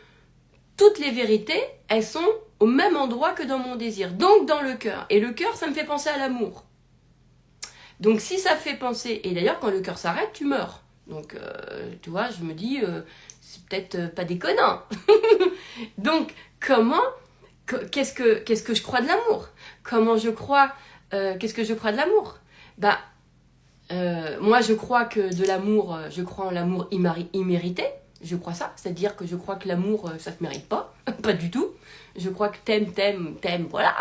toutes les vérités, elles sont au même endroit que dans mon désir, donc dans le cœur. Et le cœur, ça me fait penser à l'amour. Donc si ça fait penser, et d'ailleurs quand le cœur s'arrête, tu meurs. Donc tu vois, je me dis, c'est peut-être pas déconnant. Donc qu'est-ce que je crois de l'amour? Comment je crois, qu'est-ce que je crois de l'amour? Moi, je crois que de l'amour, je crois en l'amour immérité. Je crois ça. C'est-à-dire que je crois que l'amour, ça se mérite pas. Pas du tout. Je crois que t'aimes, voilà.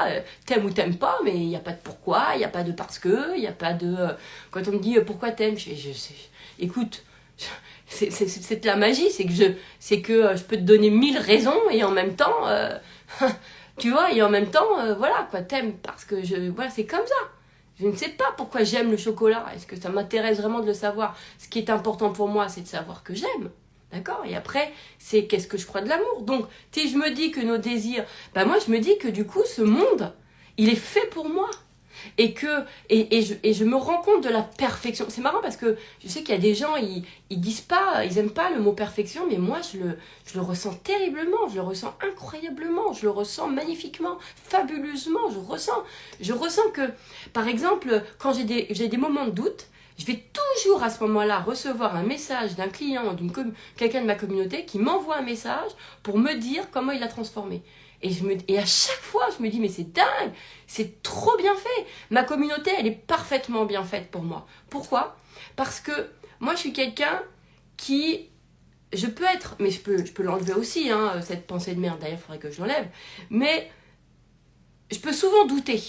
T'aimes ou t'aimes pas, mais il n'y a pas de pourquoi, il n'y a pas de parce que, il n'y a pas de... Quand on me dit pourquoi t'aimes, écoute, c'est de la magie. C'est que je peux te donner 1000 raisons et en même temps, tu vois, et en même temps, voilà, quoi, t'aimes parce que voilà, c'est comme ça. Je ne sais pas pourquoi j'aime le chocolat. Est-ce que ça m'intéresse vraiment de le savoir? Ce qui est important pour moi, c'est de savoir que j'aime. D'accord? Et après, c'est qu'est-ce que je crois de l'amour. Donc, si je me dis que nos désirs... moi, je me dis que du coup, ce monde, il est fait pour moi. Et je me rends compte de la perfection. C'est marrant parce que je sais qu'il y a des gens, ils disent pas, ils aiment pas le mot perfection, mais moi je le ressens terriblement, je le ressens incroyablement, je le ressens magnifiquement, fabuleusement, je ressens que, par exemple, quand j'ai des moments de doute, je vais toujours à ce moment-là recevoir un message d'un client, quelqu'un de ma communauté qui m'envoie un message pour me dire comment il l'a transformé. Et à chaque fois, je me dis, mais c'est dingue, c'est trop bien fait. Ma communauté, elle est parfaitement bien faite pour moi. Pourquoi? Parce que moi, je suis quelqu'un qui, je peux être, mais je peux l'enlever aussi, hein, cette pensée de merde, d'ailleurs, il faudrait que je l'enlève. Mais je peux souvent douter.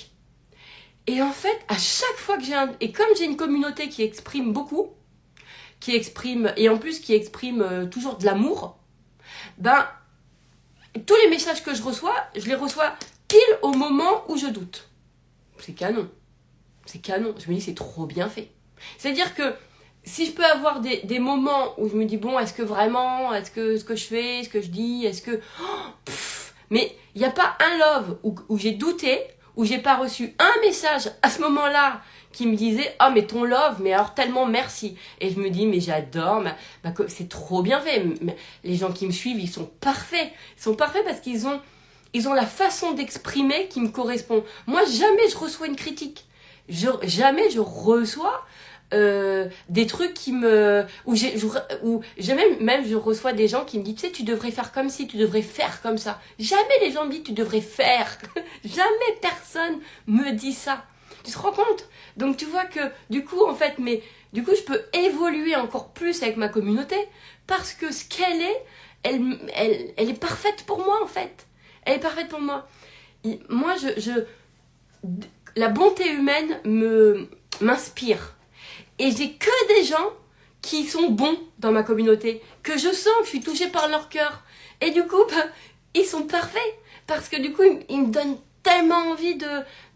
Et en fait, à chaque fois que et comme j'ai une communauté qui exprime beaucoup, qui expriment, et en plus qui expriment toujours de l'amour, ben, tous les messages que je les reçois pile au moment où je doute. C'est canon. C'est canon. Je me dis, c'est trop bien fait. C'est-à-dire que si je peux avoir des moments où je me dis, bon, est-ce que vraiment, est-ce que ce que je fais, ce que je dis, est-ce que... mais il n'y a pas un love où j'ai douté, où j'ai pas reçu un message à ce moment-là qui me disait, oh mais ton love, mais alors tellement merci. Et je me dis, mais j'adore, c'est trop bien fait. Les gens qui me suivent, ils sont parfaits. Ils sont parfaits parce qu'ils ont la façon d'exprimer qui me correspond. Moi, jamais je reçois une critique. Jamais je reçois des trucs qui me... Où même je reçois des gens qui me disent, tu sais, tu devrais faire comme ci, tu devrais faire comme ça. Jamais les gens me disent, tu devrais faire. Jamais personne me dit ça. Tu te rends compte? Donc tu vois que du coup, en fait, du coup, je peux évoluer encore plus avec ma communauté parce que ce qu'elle est, elle est parfaite pour moi, en fait. Elle est parfaite pour moi. Moi, la bonté humaine m'inspire. Et j'ai que des gens qui sont bons dans ma communauté, que je sens que je suis touchée par leur cœur. Et du coup, ils sont parfaits. Parce que du coup, ils me donnent tellement envie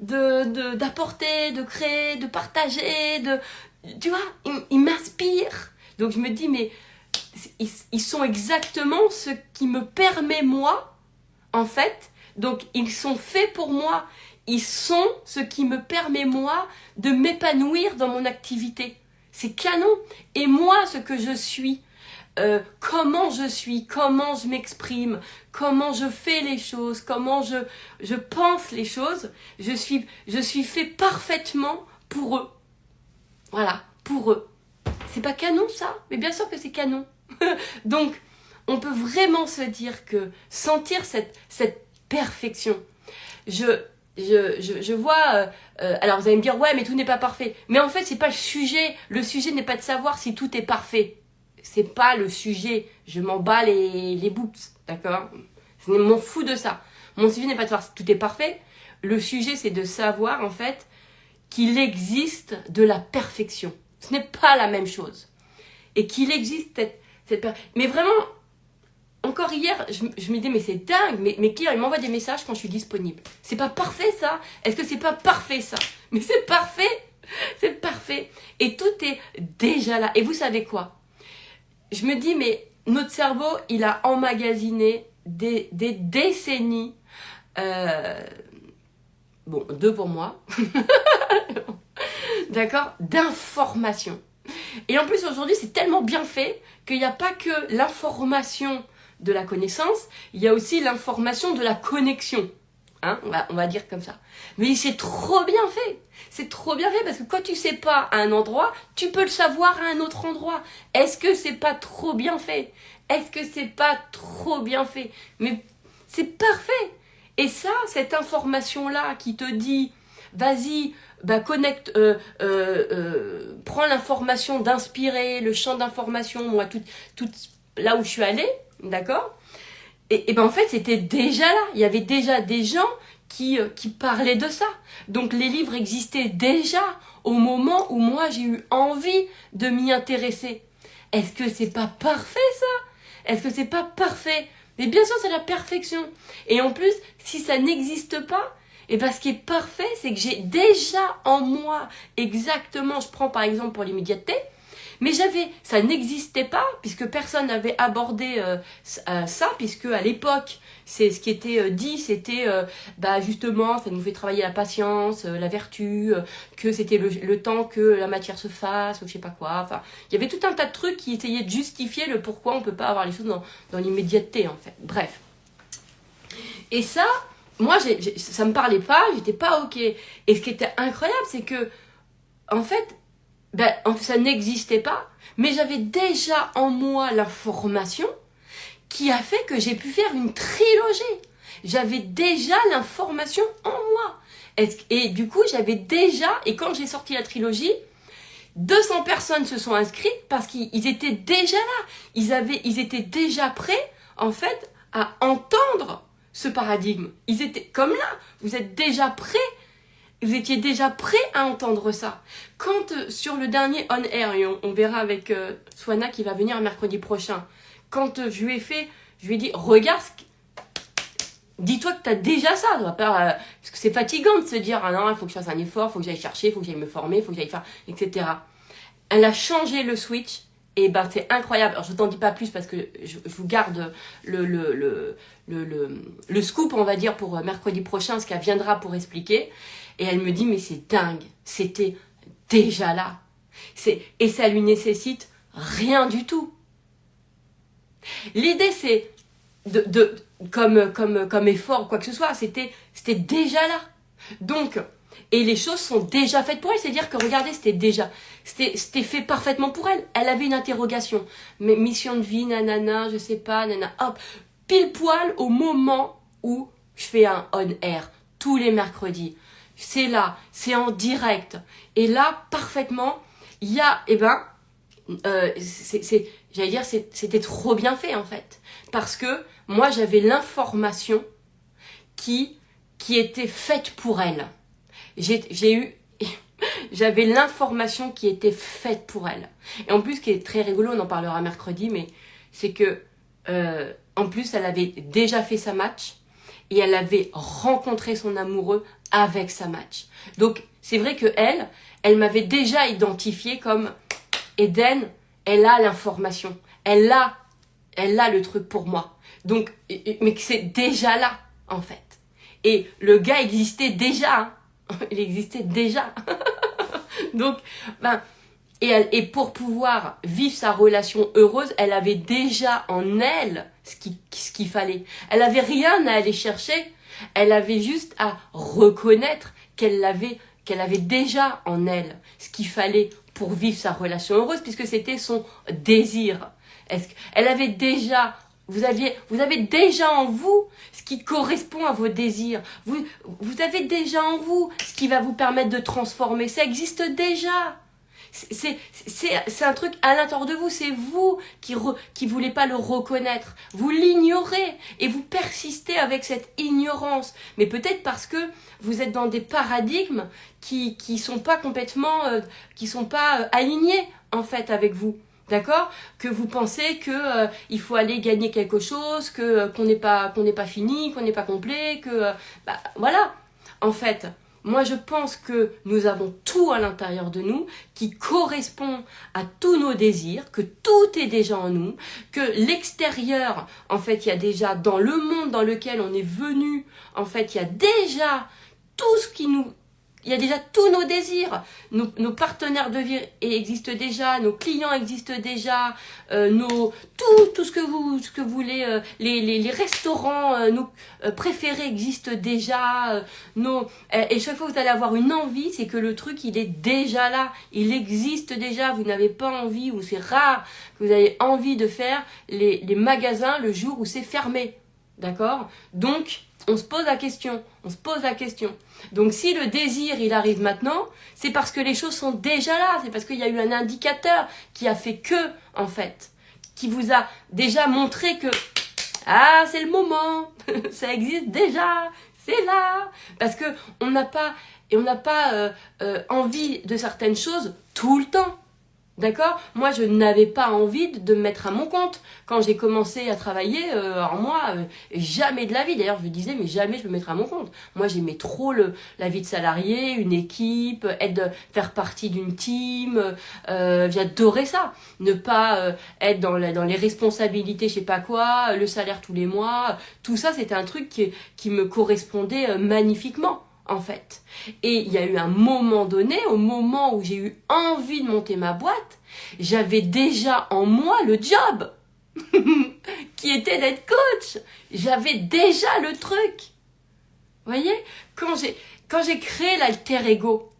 d'apporter, de créer, de partager, tu vois, ils m'inspirent. Donc je me dis, mais ils sont exactement ce qui me permet moi, en fait. Donc ils sont faits pour moi. Ils sont ce qui me permet moi de m'épanouir dans mon activité. C'est canon. Et moi, ce que je suis, comment je m'exprime, comment je fais les choses, comment je pense les choses, je suis fait parfaitement pour eux. Voilà, pour eux. C'est pas canon ça? Mais bien sûr que c'est canon. Donc, on peut vraiment se dire que sentir cette perfection. Je vois... alors vous allez me dire, ouais, mais tout n'est pas parfait. Mais en fait, c'est pas le sujet. Le sujet n'est pas de savoir si tout est parfait. C'est pas le sujet. Je m'en bats les bouts, d'accord? Je m'en fous de ça. Mon sujet n'est pas de savoir si tout est parfait. Le sujet, c'est de savoir, en fait, qu'il existe de la perfection. Ce n'est pas la même chose. Et qu'il existe mais vraiment, encore hier, je me disais, mais c'est dingue, mais qui il m'envoie des messages quand je suis disponible. C'est pas parfait, ça? Est-ce que c'est pas parfait, ça? Mais c'est parfait! C'est parfait. Et tout est déjà là. Et vous savez quoi? Je me dis, mais notre cerveau, il a emmagasiné des décennies, bon, 2 pour moi, d'accord, d'informations. Et en plus, aujourd'hui, c'est tellement bien fait qu'il n'y a pas que l'information de la connaissance, il y a aussi l'information de la connexion. Hein, on va dire comme ça. Mais c'est trop bien fait. C'est trop bien fait parce que quand tu sais pas à un endroit, tu peux le savoir à un autre endroit. Est-ce que c'est pas trop bien fait? Est-ce que c'est pas trop bien fait? Mais c'est parfait. Et ça, cette information-là qui te dit, vas-y, connecte, prends l'information d'inspirer, le champ d'information, moi, tout là où je suis allée, d'accord? Et en fait, c'était déjà là. Il y avait déjà des gens qui parlaient de ça. Donc, les livres existaient déjà au moment où moi, j'ai eu envie de m'y intéresser. Est-ce que c'est pas parfait, ça? Est-ce que c'est pas parfait? Mais bien sûr, c'est la perfection. Et en plus, si ça n'existe pas, ce qui est parfait, c'est que j'ai déjà en moi exactement, je prends par exemple pour l'immédiateté, mais ça n'existait pas, puisque personne n'avait abordé ça, puisque à l'époque, c'est ce qui était dit, c'était justement, ça nous fait travailler la patience, la vertu, que c'était le temps que la matière se fasse, ou je sais pas quoi. Enfin, il y avait tout un tas de trucs qui essayaient de justifier le pourquoi on peut pas avoir les choses dans l'immédiateté, en fait. Bref. Et ça, moi, ça me parlait pas, j'étais pas ok. Et ce qui était incroyable, c'est que, en fait, ça n'existait pas, mais j'avais déjà en moi l'information qui a fait que j'ai pu faire une trilogie. J'avais déjà l'information en moi. Et du coup, j'avais déjà, et quand j'ai sorti la trilogie, 200 personnes se sont inscrites parce qu'ils étaient déjà là. Ils étaient déjà prêts, en fait, à entendre ce paradigme. Ils étaient comme là. Vous êtes déjà prêts. Vous étiez déjà prêt à entendre ça. Quand sur le dernier On Air, et on verra avec Swana qui va venir mercredi prochain, quand je lui ai dit, regarde, dis-toi que tu as déjà ça. Parce que c'est fatigant de se dire, ah non, il faut que je fasse un effort, il faut que j'aille chercher, il faut que j'aille me former, il faut que j'aille faire, etc. Elle a changé le switch. Et ben c'est incroyable. Alors je t'en dis pas plus parce que je vous garde le scoop, on va dire, pour mercredi prochain, ce qu'elle viendra pour expliquer. Et elle me dit, mais c'est dingue, c'était déjà là. Et ça lui nécessite rien du tout. L'idée, c'est comme effort ou quoi que ce soit, c'était déjà là. Donc, et les choses sont déjà faites pour elle. C'est-à-dire que, regardez, c'était fait parfaitement pour elle. Elle avait une interrogation. Mais mission de vie, nanana, je sais pas, nanana, hop. Pile poil au moment où je fais un on-air, tous les mercredis. C'est là, c'est en direct. Et là, parfaitement, il y a, j'allais dire, c'était trop bien fait, en fait. Parce que moi, j'avais l'information qui était faite pour elle. J'avais l'information qui était faite pour elle. Et en plus, ce qui est très rigolo, on en parlera mercredi, mais c'est que, en plus, elle avait déjà fait sa match et elle avait rencontré son amoureux avec sa match. Donc, c'est vrai que elle m'avait déjà identifiée comme Eden, elle a l'information. Elle a le truc pour moi. Donc, mais que c'est déjà là, en fait. Et le gars existait déjà, hein. Il existait déjà. Donc, et pour pouvoir vivre sa relation heureuse, elle avait déjà en elle ce qu'il fallait. Elle avait rien à aller chercher. Elle avait juste à reconnaître qu'elle avait déjà en elle ce qu'il fallait pour vivre sa relation heureuse, puisque c'était son désir. Elle avait déjà... Vous avez déjà en vous ce qui correspond à vos désirs. Vous avez déjà en vous ce qui va vous permettre de transformer. Ça existe déjà. C'est un truc à l'intérieur de vous. C'est vous qui voulez pas le reconnaître. Vous l'ignorez et vous persistez avec cette ignorance. Mais peut-être parce que vous êtes dans des paradigmes qui sont pas complètement, qui sont pas alignés en fait avec vous. D'accord? Que vous pensez que il faut aller gagner quelque chose, qu'on n'est pas fini, qu'on n'est pas complet, voilà. En fait, moi je pense que nous avons tout à l'intérieur de nous qui correspond à tous nos désirs, que tout est déjà en nous, que l'extérieur, en fait, il y a déjà dans le monde dans lequel on est venu, en fait, il y a déjà tout ce qui nous... Il y a déjà tous nos désirs, nos partenaires de vie existent déjà, nos clients existent déjà, tout ce que vous voulez, les restaurants préférés existent déjà, et chaque fois que vous allez avoir une envie, c'est que le truc il est déjà là, il existe déjà, vous n'avez pas envie, ou c'est rare que vous ayez envie de faire les magasins le jour où c'est fermé, d'accord? Donc, on se pose la question. Donc si le désir il arrive maintenant, c'est parce que les choses sont déjà là, c'est parce qu'il y a eu un indicateur qui a fait que, en fait, qui vous a déjà montré que c'est le moment, ça existe déjà, c'est là, parce que on n'a pas envie de certaines choses tout le temps. D'accord? Moi, je n'avais pas envie de me mettre à mon compte. Quand j'ai commencé à travailler, alors moi, jamais de la vie. D'ailleurs, je me disais, mais jamais je me mettrai à mon compte. Moi, j'aimais trop la vie de salarié, une équipe, faire partie d'une team. J'adorais ça. Ne pas être dans les responsabilités, je sais pas quoi, le salaire tous les mois. Tout ça, c'était un truc qui me correspondait magnifiquement. En fait. Et il y a eu un moment donné, au moment où j'ai eu envie de monter ma boîte, j'avais déjà en moi le job qui était d'être coach. J'avais déjà le truc. Vous voyez, quand j'ai créé l'alter ego,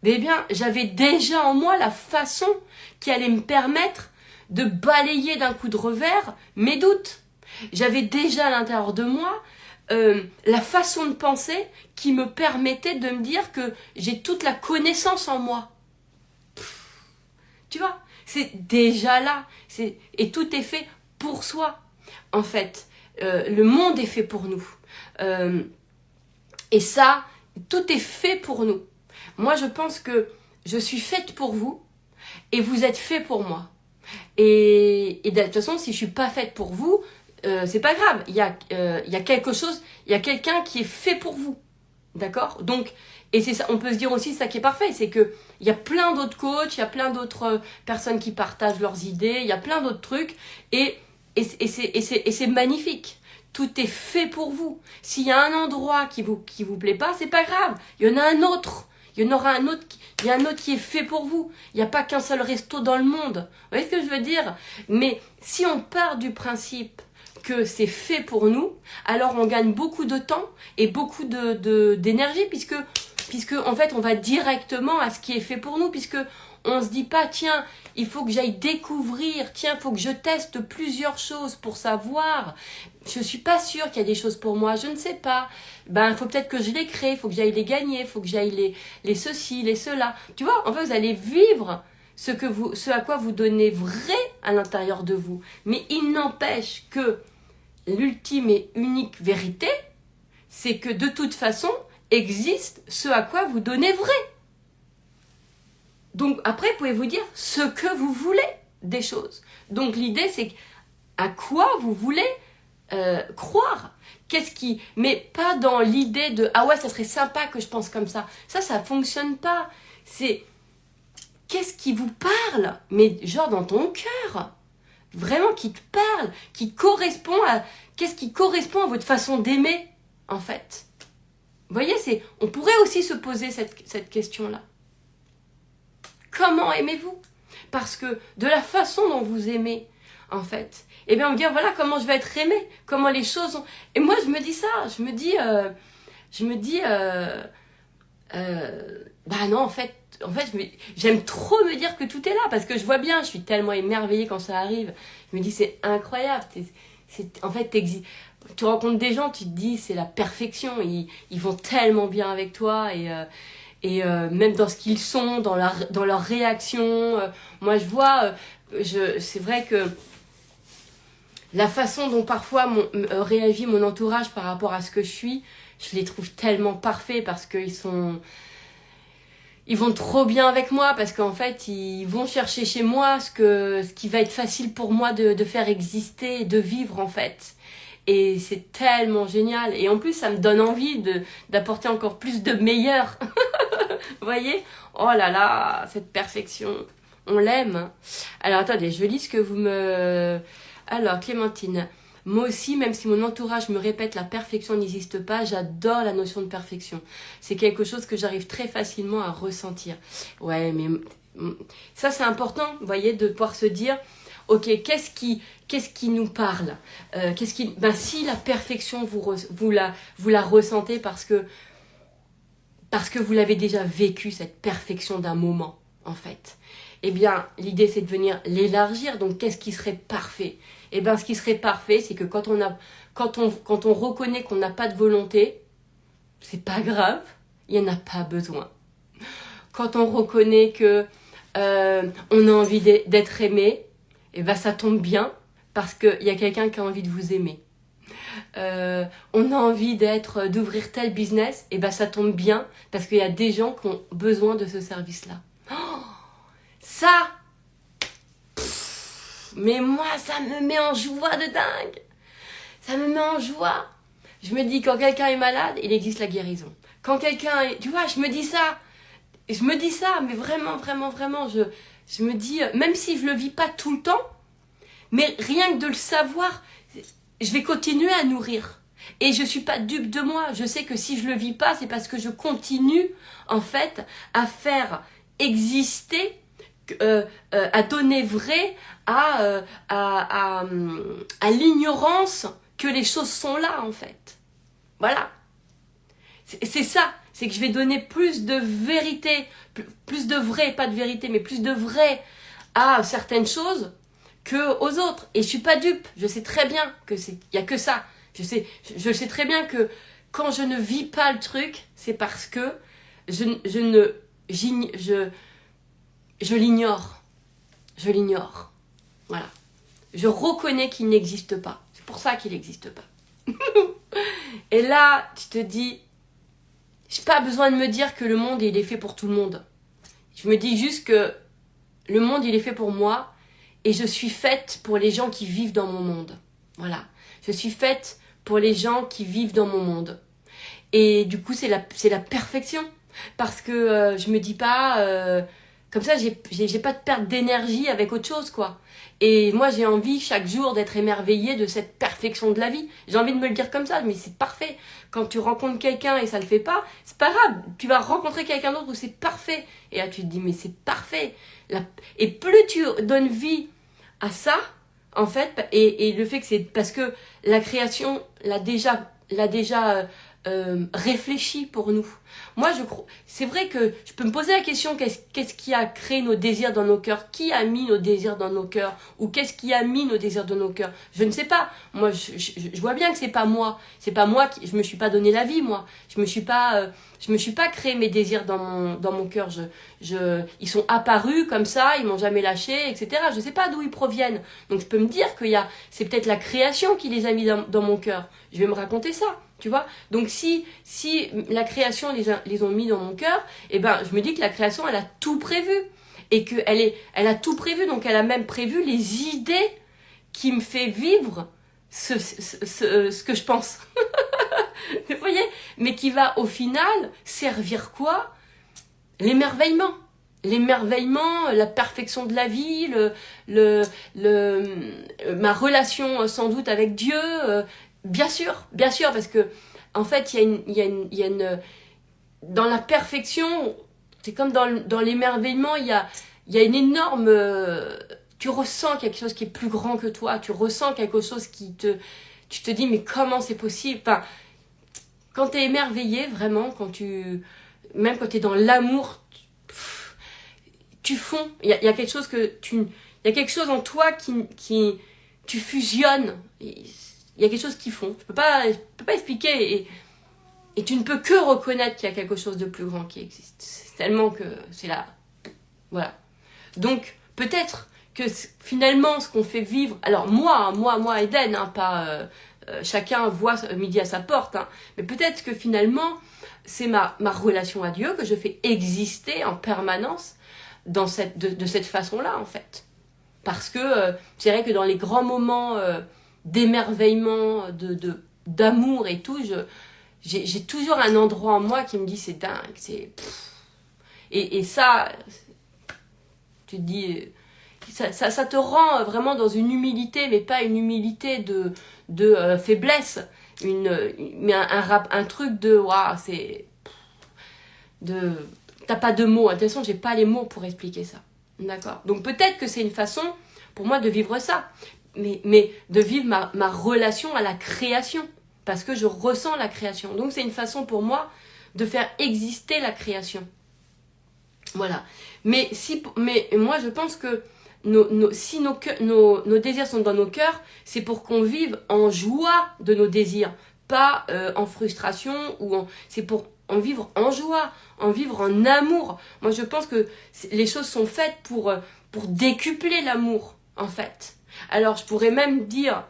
eh bien, j'avais déjà en moi la façon qui allait me permettre de balayer d'un coup de revers mes doutes. J'avais déjà à l'intérieur de moi la façon de penser qui me permettait de me dire que j'ai toute la connaissance en moi. Tu vois, c'est déjà là. Et tout est fait pour soi. En fait, le monde est fait pour nous. Et ça, tout est fait pour nous. Moi, je pense que je suis faite pour vous et vous êtes fait pour moi. Et de toute façon, si je suis pas faite pour vous, c'est pas grave. Il y a quelque chose, il y a quelqu'un qui est fait pour vous. D'accord? Donc, et c'est ça, on peut se dire aussi ça qui est parfait, c'est que il y a plein d'autres coachs, il y a plein d'autres personnes qui partagent leurs idées, il y a plein d'autres trucs, et c'est magnifique. Tout est fait pour vous. S'il y a un endroit qui vous plaît pas, c'est pas grave. Il y en a un autre. Il y en aura un autre. Il y a un autre qui est fait pour vous. Il n'y a pas qu'un seul resto dans le monde. Vous voyez ce que je veux dire? Mais si on part du principe que c'est fait pour nous, alors on gagne beaucoup de temps et beaucoup d'énergie puisque en fait on va directement à ce qui est fait pour nous, puisque on se dit pas tiens il faut que j'aille découvrir, tiens il faut que je teste plusieurs choses pour savoir, je suis pas sûre qu'il y a des choses pour moi, je ne sais pas, ben il faut peut-être que je les crée, il faut que j'aille les gagner, il faut que j'aille les ceci, les cela, tu vois, en fait vous allez vivre ce à quoi vous donnez vrai à l'intérieur de vous, mais il n'empêche que l'ultime et unique vérité, c'est que de toute façon, existe ce à quoi vous donnez vrai. Donc après, vous pouvez vous dire ce que vous voulez des choses. Donc l'idée, c'est à quoi vous voulez croire. Mais pas dans l'idée de « Ah ouais, ça serait sympa que je pense comme ça ». Ça fonctionne pas. C'est qu'est-ce qui vous parle, mais genre dans ton cœur. Vraiment qui te parle, qui correspond à... Qu'est-ce qui correspond à votre façon d'aimer, en fait? Vous voyez, on pourrait aussi se poser cette question-là. Comment aimez-vous? Parce que de la façon dont vous aimez, en fait, eh bien, on me dit, voilà comment je vais être aimé, comment les choses sont... Et moi, je me dis ça, bah non, en fait, j'aime trop me dire que tout est là, parce que je vois bien, je suis tellement émerveillée quand ça arrive. Je me dis, c'est incroyable. En fait, tu rencontres des gens, tu te dis, c'est la perfection. Ils vont tellement bien avec toi, et même dans ce qu'ils sont, dans leur réaction. Moi, je vois, c'est vrai que la façon dont parfois réagit mon entourage par rapport à ce que je les trouve tellement parfaits, parce qu'ils vont trop bien avec moi, parce qu'en fait ils vont chercher chez moi ce qui va être facile pour moi de faire exister, de vivre en fait. Et c'est tellement génial, et en plus ça me donne envie d'apporter encore plus de meilleur. Vous voyez? Oh là là, cette perfection, on l'aime. Alors attendez, je lis ce que vous me... Alors Clémentine, moi aussi, même si mon entourage me répète la perfection n'existe pas, j'adore la notion de perfection. C'est quelque chose que j'arrive très facilement à ressentir. Ouais, mais ça c'est important, vous voyez, de pouvoir se dire, ok, qu'est-ce qui nous parle, si la perfection vous la ressentez parce que vous l'avez déjà vécu, cette perfection d'un moment, en fait. Eh bien, l'idée c'est de venir l'élargir. Donc, qu'est-ce qui serait parfait? Eh bien, ce qui serait parfait, c'est que quand on reconnaît qu'on n'a pas de volonté, c'est pas grave, il n'y en a pas besoin. Quand on reconnaît que on a envie d'être aimé, eh ben, ça tombe bien, parce qu'il y a quelqu'un qui a envie de vous aimer. On a envie d'ouvrir tel business, et ben ça tombe bien, parce qu'il y a des gens qui ont besoin de ce service-là. Oh, ça, mais moi, ça me met en joie de dingue. Ça me met en joie. Je me dis, quand quelqu'un est malade, il existe la guérison. Quand quelqu'un est... Tu vois, je me dis ça, mais vraiment, vraiment, vraiment, je me dis, même si je le vis pas tout le temps, mais rien que de le savoir, je vais continuer à nourrir. Et je suis pas dupe de moi. Je sais que si je le vis pas, c'est parce que je continue, en fait, à faire exister, à donner vrai à l'ignorance que les choses sont là, en fait. Voilà. C'est ça. C'est que je vais donner plus de vérité, plus de vrai, pas de vérité, mais plus de vrai à certaines choses que aux autres. Et je suis pas dupe. Je sais très bien que y a que ça. Je sais très bien que quand je ne vis pas le truc, c'est parce que je l'ignore. Je l'ignore. Voilà. Je reconnais qu'il n'existe pas. C'est pour ça qu'il n'existe pas. Et là, tu te dis, j'ai pas besoin de me dire que le monde, il est fait pour tout le monde. Je me dis juste que le monde, il est fait pour moi et je suis faite pour les gens qui vivent dans mon monde. Voilà. Je suis faite pour les gens qui vivent dans mon monde. Et du coup, c'est la perfection. Parce que je me dis pas... comme ça, j'ai pas de perte d'énergie avec autre chose, quoi. Et moi, j'ai envie chaque jour d'être émerveillée de cette perfection de la vie. J'ai envie de me le dire comme ça, mais c'est parfait. Quand tu rencontres quelqu'un et ça le fait pas, c'est pas grave. Tu vas rencontrer quelqu'un d'autre où c'est parfait. Et là, tu te dis, mais c'est parfait. Et plus tu donnes vie à ça, en fait, et le fait que c'est parce que la création l'a déjà réfléchi pour nous. Moi, je crois, c'est vrai que je peux me poser la question, qu'est-ce qui a créé nos désirs dans nos cœurs? Qui a mis nos désirs dans nos cœurs? Ou qu'est-ce qui a mis nos désirs dans nos cœurs? Je ne sais pas. Moi, je vois bien que c'est pas moi. C'est pas moi je me suis pas donné la vie, moi. Je me suis pas créé mes désirs dans mon cœur. Ils sont apparus comme ça, ils m'ont jamais lâché, etc. Je sais pas d'où ils proviennent. Donc, je peux me dire c'est peut-être la création qui les a mis dans mon cœur. Je vais me raconter ça. Tu vois? Donc si la création les ont mis dans mon cœur, eh ben je me dis que la création elle a tout prévu et que elle a tout prévu, donc elle a même prévu les idées qui me fait vivre ce que je pense. Vous voyez? Mais qui va au final servir quoi? L'émerveillement. L'émerveillement, la perfection de la vie, ma relation sans doute avec Dieu. Bien sûr, parce que en fait, il y a une dans la perfection, c'est comme dans l'émerveillement, il y a une énorme, tu ressens quelque chose qui est plus grand que toi, tu ressens quelque chose tu te dis mais comment c'est possible? Enfin, quand t'es émerveillé vraiment, même quand t'es dans l'amour, tu fonds. Il y a quelque chose il y a quelque chose en toi qui tu fusionnes. Il y a quelque chose qui fond. Je peux pas expliquer. Et tu ne peux que reconnaître qu'il y a quelque chose de plus grand qui existe. C'est tellement que c'est là. Voilà. Donc, peut-être que finalement, ce qu'on fait vivre... Alors, moi, Eden, hein, pas... chacun voit midi à sa porte. Hein, mais peut-être que finalement, c'est ma relation à Dieu que je fais exister en permanence de cette façon-là, en fait. Parce que c'est vrai que dans les grands moments... d'émerveillement, d'amour et tout, j'ai toujours un endroit en moi qui me dit c'est dingue, et ça, tu te dis, ça te rend vraiment dans une humilité, mais pas une humilité de faiblesse, mais un truc de waouh, t'as pas de mots, de toute façon j'ai pas les mots pour expliquer ça, d'accord? Donc peut-être que c'est une façon pour moi de vivre ça. Mais de vivre ma relation à la création, parce que je ressens la création. Donc c'est une façon pour moi de faire exister la création. Voilà. Mais moi je pense que si nos désirs sont dans nos cœurs, c'est pour qu'on vive en joie de nos désirs, pas en frustration, c'est pour en vivre en joie, en vivre en amour. Moi je pense que les choses sont faites pour décupler l'amour, en fait. Alors je pourrais même dire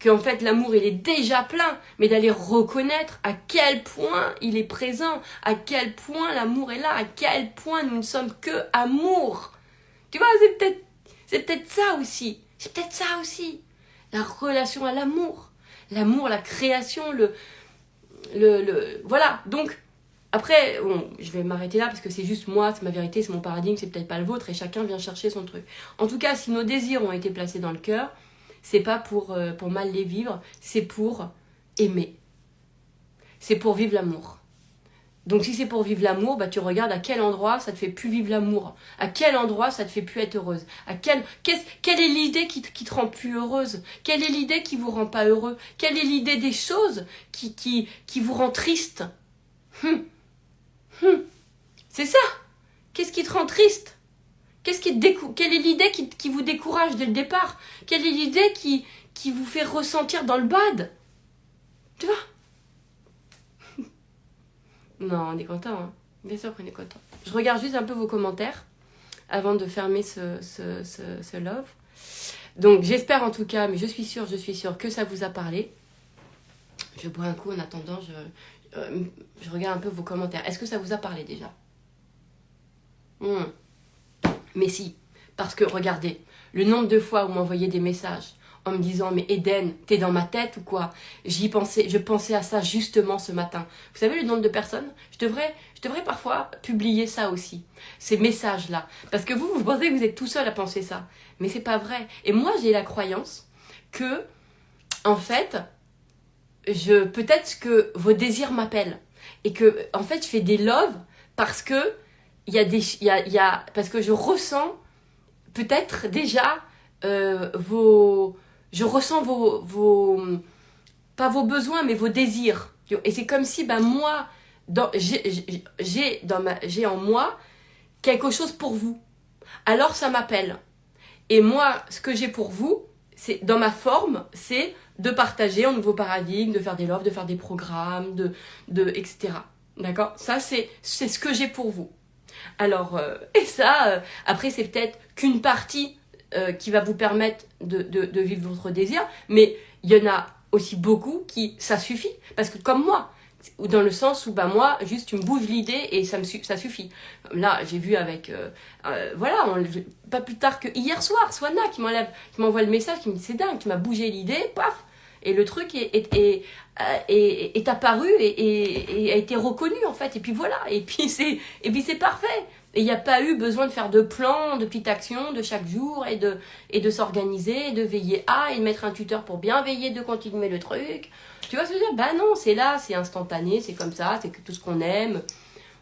qu'en fait l'amour il est déjà plein, mais d'aller reconnaître à quel point il est présent, à quel point l'amour est là, à quel point nous ne sommes que amour. Tu vois, c'est peut-être ça aussi. C'est peut-être ça aussi. La relation à l'amour. L'amour, la création, voilà. Donc, après, bon, je vais m'arrêter là parce que c'est juste moi, c'est ma vérité, c'est mon paradigme, c'est peut-être pas le vôtre et chacun vient chercher son truc. En tout cas, si nos désirs ont été placés dans le cœur, c'est pas pour mal les vivre, c'est pour aimer. C'est pour vivre l'amour. Donc si c'est pour vivre l'amour, bah tu regardes à quel endroit ça te fait plus vivre l'amour. À quel endroit ça te fait plus être heureuse. Quelle est l'idée qui te rend plus heureuse? Quelle est l'idée qui vous rend pas heureux? Quelle est l'idée des choses qui vous rend triste? C'est ça. Qu'est-ce qui te rend triste? Quelle est l'idée qui vous décourage dès le départ? Quelle est l'idée qui vous fait ressentir dans le bad? Tu vois? Non, on est content, hein. Bien sûr qu'on est content. Je regarde juste un peu vos commentaires avant de fermer ce love. Donc j'espère en tout cas, mais je suis sûre que ça vous a parlé. Je bois un coup en attendant. Je regarde un peu vos commentaires. Est-ce que ça vous a parlé déjà? Mais si, parce que regardez, le nombre de fois où vous m'envoyez des messages en me disant « Mais Eden, t'es dans ma tête ou quoi ?» je pensais à ça justement ce matin. Vous savez le nombre de personnes? Je devrais parfois publier ça aussi, ces messages-là. Parce que vous pensez que vous êtes tout seul à penser ça. Mais c'est pas vrai. Et moi, j'ai la croyance que, en fait, peut-être que vos désirs m'appellent. Et que, en fait, je fais des loves parce que parce que je ressens peut-être déjà je ressens pas vos besoins, mais vos désirs. Et c'est comme si, moi, j'ai en moi quelque chose pour vous. Alors ça m'appelle. Et moi, ce que j'ai pour vous, c'est dans ma forme, c'est de partager un nouveau paradigme, de faire des loves, de faire des programmes, etc. D'accord? Ça, c'est ce que j'ai pour vous. Alors, et ça, après, c'est peut-être qu'une partie qui va vous permettre de vivre votre désir, mais il y en a aussi beaucoup ça suffit. Parce que comme moi, ou dans le sens où moi, juste tu me bouges l'idée et ça suffit. Là, j'ai vu avec, pas plus tard que hier soir, Swana qui m'envoie le message, qui me dit c'est dingue, tu m'as bougé l'idée, paf, et le truc est apparu et a été reconnu en fait, et puis voilà, et puis c'est parfait. Et il n'y a pas eu besoin de faire de plans, de petites actions de chaque jour et de s'organiser, et de veiller et de mettre un tuteur pour bien veiller, de continuer le truc. Tu vois ce que je veux dire? Non, c'est là, c'est instantané, c'est comme ça, c'est tout ce qu'on aime.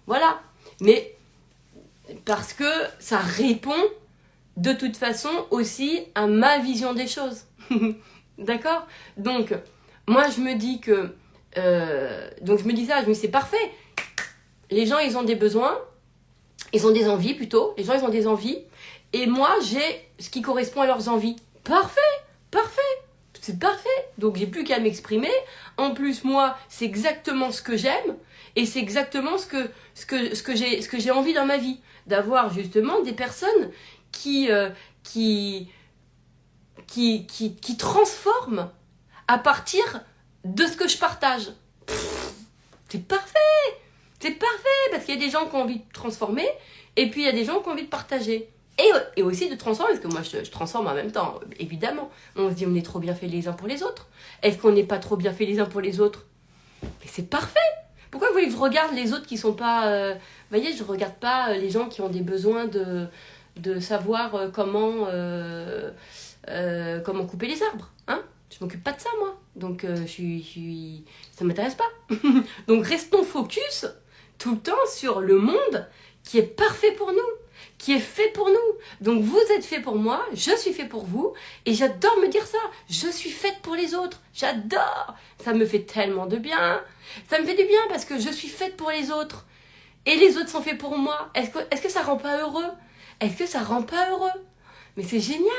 Voilà. Mais parce que ça répond de toute façon aussi à ma vision des choses. D'accord? Donc, moi je me dis que... donc je me dis ça, je me dis c'est parfait. Les gens, ils ont des besoins. Ils ont des envies plutôt. Les gens, ils ont des envies. Et moi, j'ai ce qui correspond à leurs envies. Parfait, parfait. C'est parfait. Donc, j'ai plus qu'à m'exprimer. En plus, moi, c'est exactement ce que j'aime. Et c'est exactement ce que j'ai envie dans ma vie. D'avoir justement des personnes qui transforment à partir de ce que je partage. C'est parfait. C'est parfait, parce qu'il y a des gens qui ont envie de transformer, et puis il y a des gens qui ont envie de partager. Et aussi de transformer, parce que moi je transforme en même temps, évidemment. On se dit on est trop bien fait les uns pour les autres. Est-ce qu'on n'est pas trop bien fait les uns pour les autres? Mais c'est parfait. Pourquoi vous voulez que je regarde les autres qui sont pas... Vous voyez, je regarde pas les gens qui ont des besoins de savoir comment couper les arbres, hein? Je m'occupe pas de ça, moi. Donc, ça m'intéresse pas. Donc, restons focus tout le temps sur le monde qui est parfait pour nous, qui est fait pour nous. Donc, vous êtes fait pour moi, je suis fait pour vous. Et j'adore me dire ça. Je suis faite pour les autres. J'adore. Ça me fait tellement de bien. Ça me fait du bien parce que je suis faite pour les autres. Et les autres sont faits pour moi. Est-ce que ça rend pas heureux? Est-ce que ça rend pas heureux? Mais c'est génial.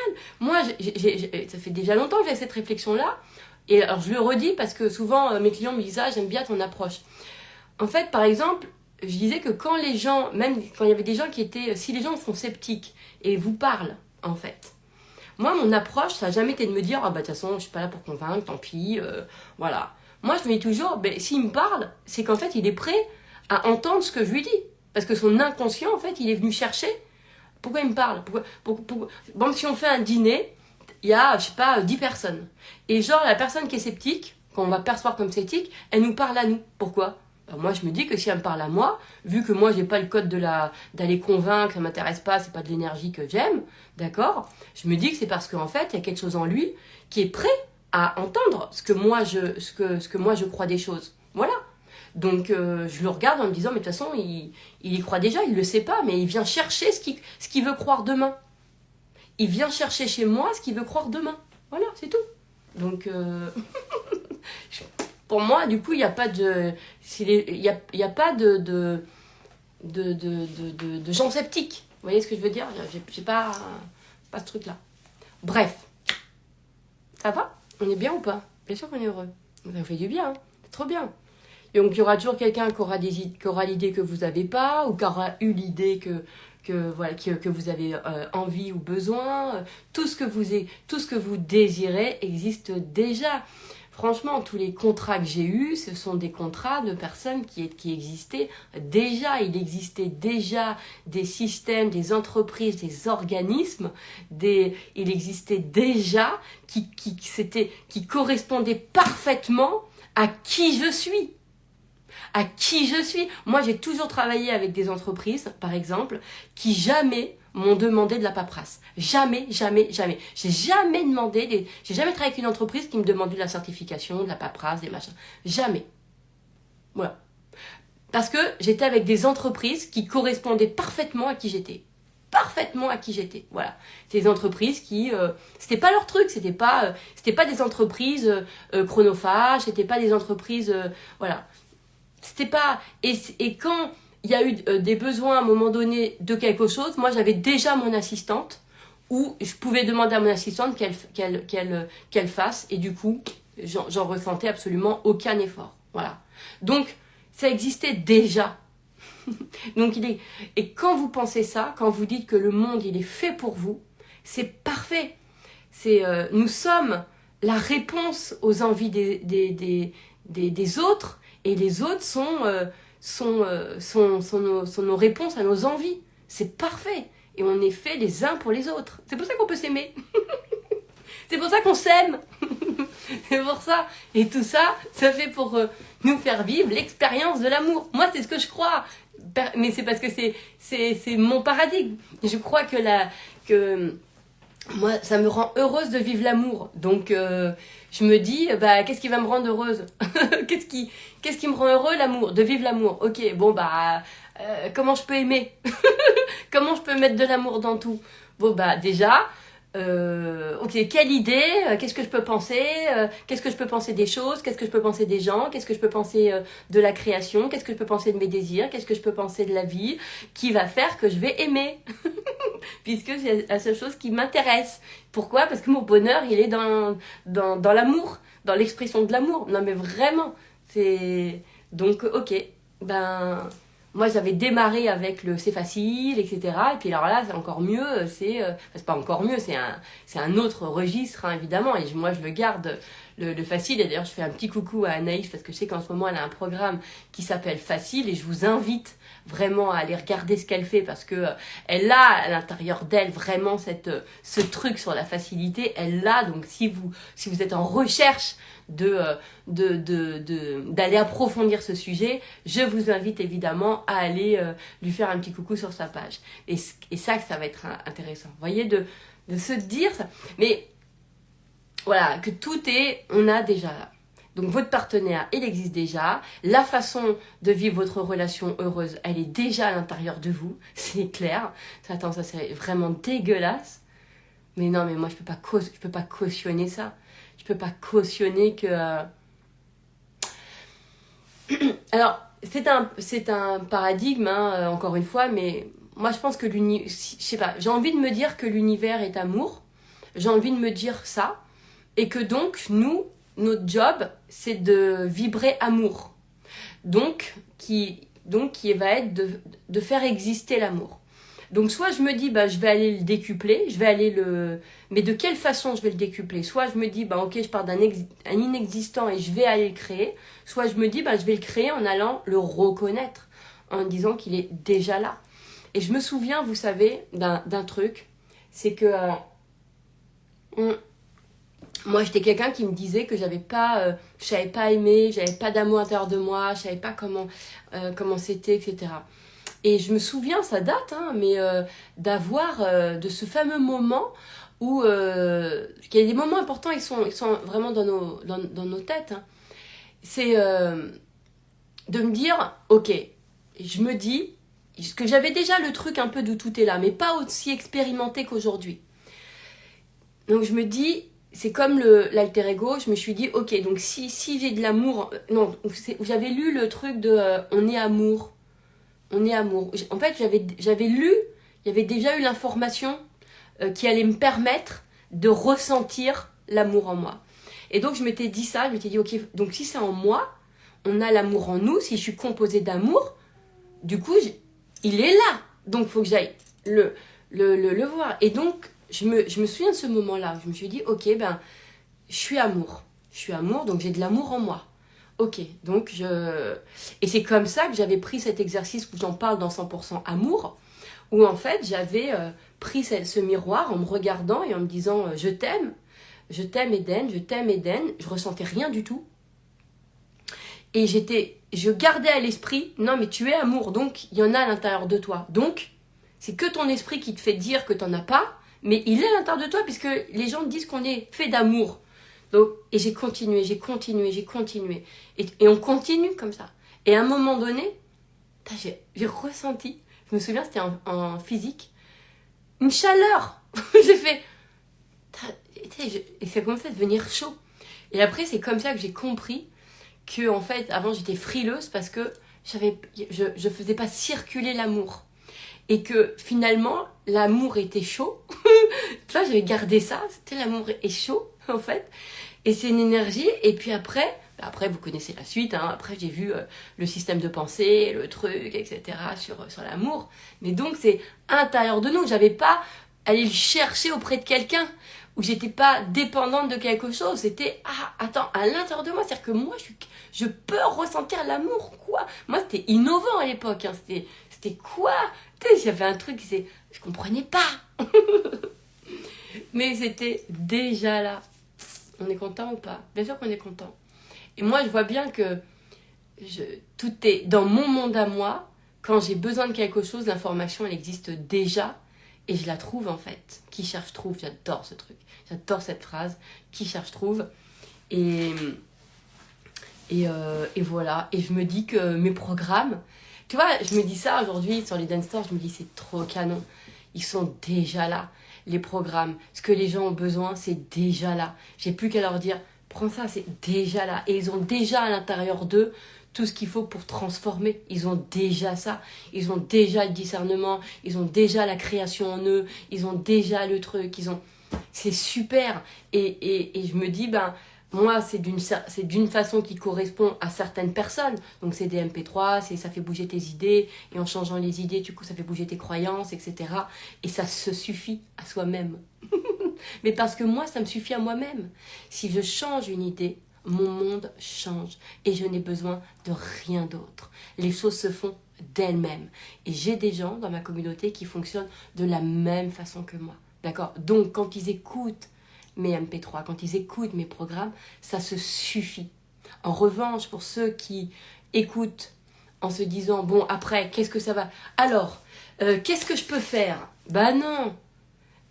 Moi, ça fait déjà longtemps que j'ai cette réflexion-là. Et alors, je le redis parce que souvent, mes clients me disent « Ah, j'aime bien ton approche. » En fait, par exemple, je disais que quand les gens, même quand il y avait des gens qui étaient... Si les gens sont sceptiques et vous parlent, en fait. Moi, mon approche, ça n'a jamais été de me dire « Ah, bah, de toute façon, je ne suis pas là pour convaincre, tant pis. Voilà. » Moi, je me dis toujours, s'il me parle, c'est qu'en fait, il est prêt à entendre ce que je lui dis. Parce que son inconscient, en fait, il est venu chercher. Pourquoi il me parle? Bon, si on fait un dîner, il y a, je sais pas, 10 personnes. Et genre, la personne qui est sceptique, qu'on va percevoir comme sceptique, elle nous parle à nous. Pourquoi? Moi, je me dis que si elle me parle à moi, vu que moi, j'ai pas le code d'aller convaincre, ça m'intéresse pas, c'est pas de l'énergie que j'aime, d'accord? Je me dis que c'est parce qu'en fait, il y a quelque chose en lui qui est prêt à entendre ce que moi, je crois des choses. Voilà. Donc, je le regarde en me disant, mais de toute façon, il y croit déjà, il le sait pas, mais il vient chercher ce qu'il veut croire demain. Il vient chercher chez moi ce qu'il veut croire demain. Voilà, c'est tout. Donc, pour moi, du coup, il n'y a pas de... Il y a pas de gens sceptiques. Vous voyez ce que je veux dire? J'ai pas ce truc-là. Bref. Ça va? On est bien ou pas? Bien sûr qu'on est heureux. Ça vous fait du bien, hein. C'est trop bien. Donc, il y aura toujours quelqu'un qui aura l'idée que vous n'avez pas, ou qui aura eu l'idée que vous avez envie ou besoin. Tout ce que vous désirez existe déjà. franchement, tous les contrats que j'ai eus, ce sont des contrats de personnes qui existaient déjà. Il existait déjà des systèmes, des entreprises, des organismes, il existait déjà qui correspondaient parfaitement à qui je suis. À qui je suis. Moi, j'ai toujours travaillé avec des entreprises, par exemple, qui jamais m'ont demandé de la paperasse. Jamais, jamais, jamais. J'ai jamais travaillé avec une entreprise qui me demandait de la certification, de la paperasse, des machins. Jamais. Voilà. Parce que j'étais avec des entreprises qui correspondaient parfaitement à qui j'étais. Parfaitement à qui j'étais. Voilà. C'est des entreprises qui, c'était pas leur truc, c'était pas des entreprises chronophages, c'était pas des entreprises, voilà. C'était pas... Et quand il y a eu des besoins à un moment donné de quelque chose, moi j'avais déjà mon assistante, où je pouvais demander à mon assistante qu'elle fasse, et du coup, j'en ressentais absolument aucun effort. Voilà. Donc, ça existait déjà. Donc, et quand vous pensez ça, quand vous dites que le monde, il est fait pour vous, c'est parfait. Nous sommes la réponse aux envies des autres, et les autres sont nos réponses à nos envies. C'est parfait. Et on est fait les uns pour les autres. C'est pour ça qu'on peut s'aimer. C'est pour ça qu'on s'aime. C'est pour ça. Et tout ça, ça fait pour nous faire vivre l'expérience de l'amour. Moi, c'est ce que je crois. Mais c'est parce que c'est mon paradigme. Je crois que moi, ça me rend heureuse de vivre l'amour. Donc, je me dis, qu'est-ce qui va me rendre heureuse? Qu'est-ce qui me rend heureux? L'amour, de vivre l'amour. Ok, bon, comment je peux aimer? Comment je peux mettre de l'amour dans tout? Bon, déjà, ok, quelle idée? Qu'est-ce que je peux penser? Qu'est-ce que je peux penser des choses? Qu'est-ce que je peux penser des gens? Qu'est-ce que je peux penser de la création? Qu'est-ce que je peux penser de mes désirs? Qu'est-ce que je peux penser de la vie? Qui va faire que je vais aimer? Puisque c'est la seule chose qui m'intéresse. Pourquoi? Parce que mon bonheur, il est dans l'amour, dans l'expression de l'amour. Non mais vraiment, donc ok, moi j'avais démarré avec le c'est facile, etc. Et puis alors là, c'est encore mieux, c'est pas encore mieux, c'est un autre registre, hein, évidemment. Et moi je le garde, le facile. Et d'ailleurs, je fais un petit coucou à Anaïs parce que je sais qu'en ce moment, elle a un programme qui s'appelle Facile. Et je vous invite vraiment à aller regarder ce qu'elle fait parce que elle a à l'intérieur d'elle vraiment ce truc sur la facilité. Elle l'a. Donc si vous êtes en recherche d'aller approfondir ce sujet, je vous invite évidemment à aller lui faire un petit coucou sur sa page. Et ça va être intéressant. Vous voyez, de se dire ça. Mais voilà, que on a déjà là. Donc votre partenaire, il existe déjà. La façon de vivre votre relation heureuse, elle est déjà à l'intérieur de vous. C'est clair. Attends, ça c'est vraiment dégueulasse. Mais non, mais moi je peux pas cautionner ça. Je peux pas cautionner que... Alors, c'est un paradigme, hein, encore une fois, mais moi je pense que je sais pas, j'ai envie de me dire que l'univers est amour. J'ai envie de me dire ça. Et que donc, notre job, c'est de vibrer amour. Donc, qui va être de faire exister l'amour. Donc, soit je me dis, je vais aller le décupler, mais de quelle façon je vais le décupler? Soit je me dis, ok, je pars d'un inexistant et je vais aller le créer. Soit je me dis, je vais le créer en allant le reconnaître, en disant qu'il est déjà là. Et je me souviens, vous savez, d'un truc, c'est que... moi, j'étais quelqu'un qui me disait que je savais pas aimer, j'avais pas d'amour à l'intérieur de moi, je savais pas comment c'était, etc. Et je me souviens, ça date, hein, mais d'avoir de ce fameux moment où il y a des moments importants, ils sont vraiment dans nos têtes. Hein. C'est de me dire, ok, je me dis que j'avais déjà le truc un peu de tout est là, mais pas aussi expérimenté qu'aujourd'hui. Donc je me dis, c'est comme l'alter ego, je me suis dit, ok, donc si j'ai de l'amour, non, j'avais lu le truc de on est amour. En fait, j'avais lu, il y avait déjà eu l'information qui allait me permettre de ressentir l'amour en moi. Et donc je m'étais dit ça, je m'étais dit, ok, donc si c'est en moi, on a l'amour en nous, si je suis composée d'amour, du coup, il est là. Donc il faut que j'aille le voir. Et donc, je me souviens de ce moment-là. Je me suis dit, ok, je suis amour. je suis amour, donc j'ai de l'amour en moi. Ok, donc Et c'est comme ça que j'avais pris cet exercice où j'en parle dans 100% amour, où en fait j'avais pris ce miroir en me regardant et en me disant je t'aime Eden, je t'aime Eden, je ressentais rien du tout. Et je gardais à l'esprit, non mais tu es amour, donc il y en a à l'intérieur de toi. Donc, c'est que ton esprit qui te fait dire que tu n'en as pas, mais il est à l'intérieur de toi puisque les gens disent qu'on est fait d'amour. Donc, et j'ai continué. Et on continue comme ça. Et à un moment donné, j'ai ressenti, je me souviens, c'était en physique, une chaleur. J'ai fait... Et ça commençait à devenir chaud. Et après, c'est comme ça que j'ai compris que, en fait, avant, j'étais frileuse parce que je faisais pas circuler l'amour. Et que, finalement, l'amour était chaud. Tu vois, j'avais gardé ça. C'était l'amour est chaud, en fait. Et c'est une énergie. Et puis après, vous connaissez la suite. Hein. Après, j'ai vu le système de pensée, le truc, etc. sur l'amour. Mais donc, c'est intérieur de nous. J'avais pas aller le chercher auprès de quelqu'un où j'étais pas dépendante de quelque chose. C'était, attends, à l'intérieur de moi. C'est-à-dire que moi, je peux ressentir l'amour, quoi. Moi, c'était innovant à l'époque. Hein. C'était quoi? Tu sais, j'avais un truc, je comprenais pas. Mais c'était déjà là. On est content ou pas? Bien sûr qu'on est content. Et moi, je vois bien que tout est dans mon monde à moi. Quand j'ai besoin de quelque chose, l'information, elle existe déjà. Et je la trouve, en fait. Qui cherche, trouve. J'adore ce truc. J'adore cette phrase. Qui cherche, trouve. Et voilà. Et je me dis que mes programmes... Tu vois, je me dis ça aujourd'hui sur les Dance Stores. Je me dis, c'est trop canon. Ils sont déjà là. Les programmes. Ce que les gens ont besoin, c'est déjà là. J'ai plus qu'à leur dire, prends ça, c'est déjà là. Et ils ont déjà à l'intérieur d'eux tout ce qu'il faut pour transformer. Ils ont déjà ça. Ils ont déjà le discernement. Ils ont déjà la création en eux. Ils ont déjà le truc. C'est super. Et je me dis, moi, c'est d'une façon qui correspond à certaines personnes. Donc, c'est des MP3, ça fait bouger tes idées. Et en changeant les idées, du coup, ça fait bouger tes croyances, etc. Et ça se suffit à soi-même. Mais parce que moi, ça me suffit à moi-même. Si je change une idée, mon monde change. Et je n'ai besoin de rien d'autre. Les choses se font d'elles-mêmes. Et j'ai des gens dans ma communauté qui fonctionnent de la même façon que moi. D'accord? Donc, quand ils écoutent mes MP3, quand ils écoutent mes programmes, ça se suffit. En revanche, pour ceux qui écoutent en se disant, bon, après, qu'est-ce que ça va? Alors, qu'est-ce que je peux faire? Non,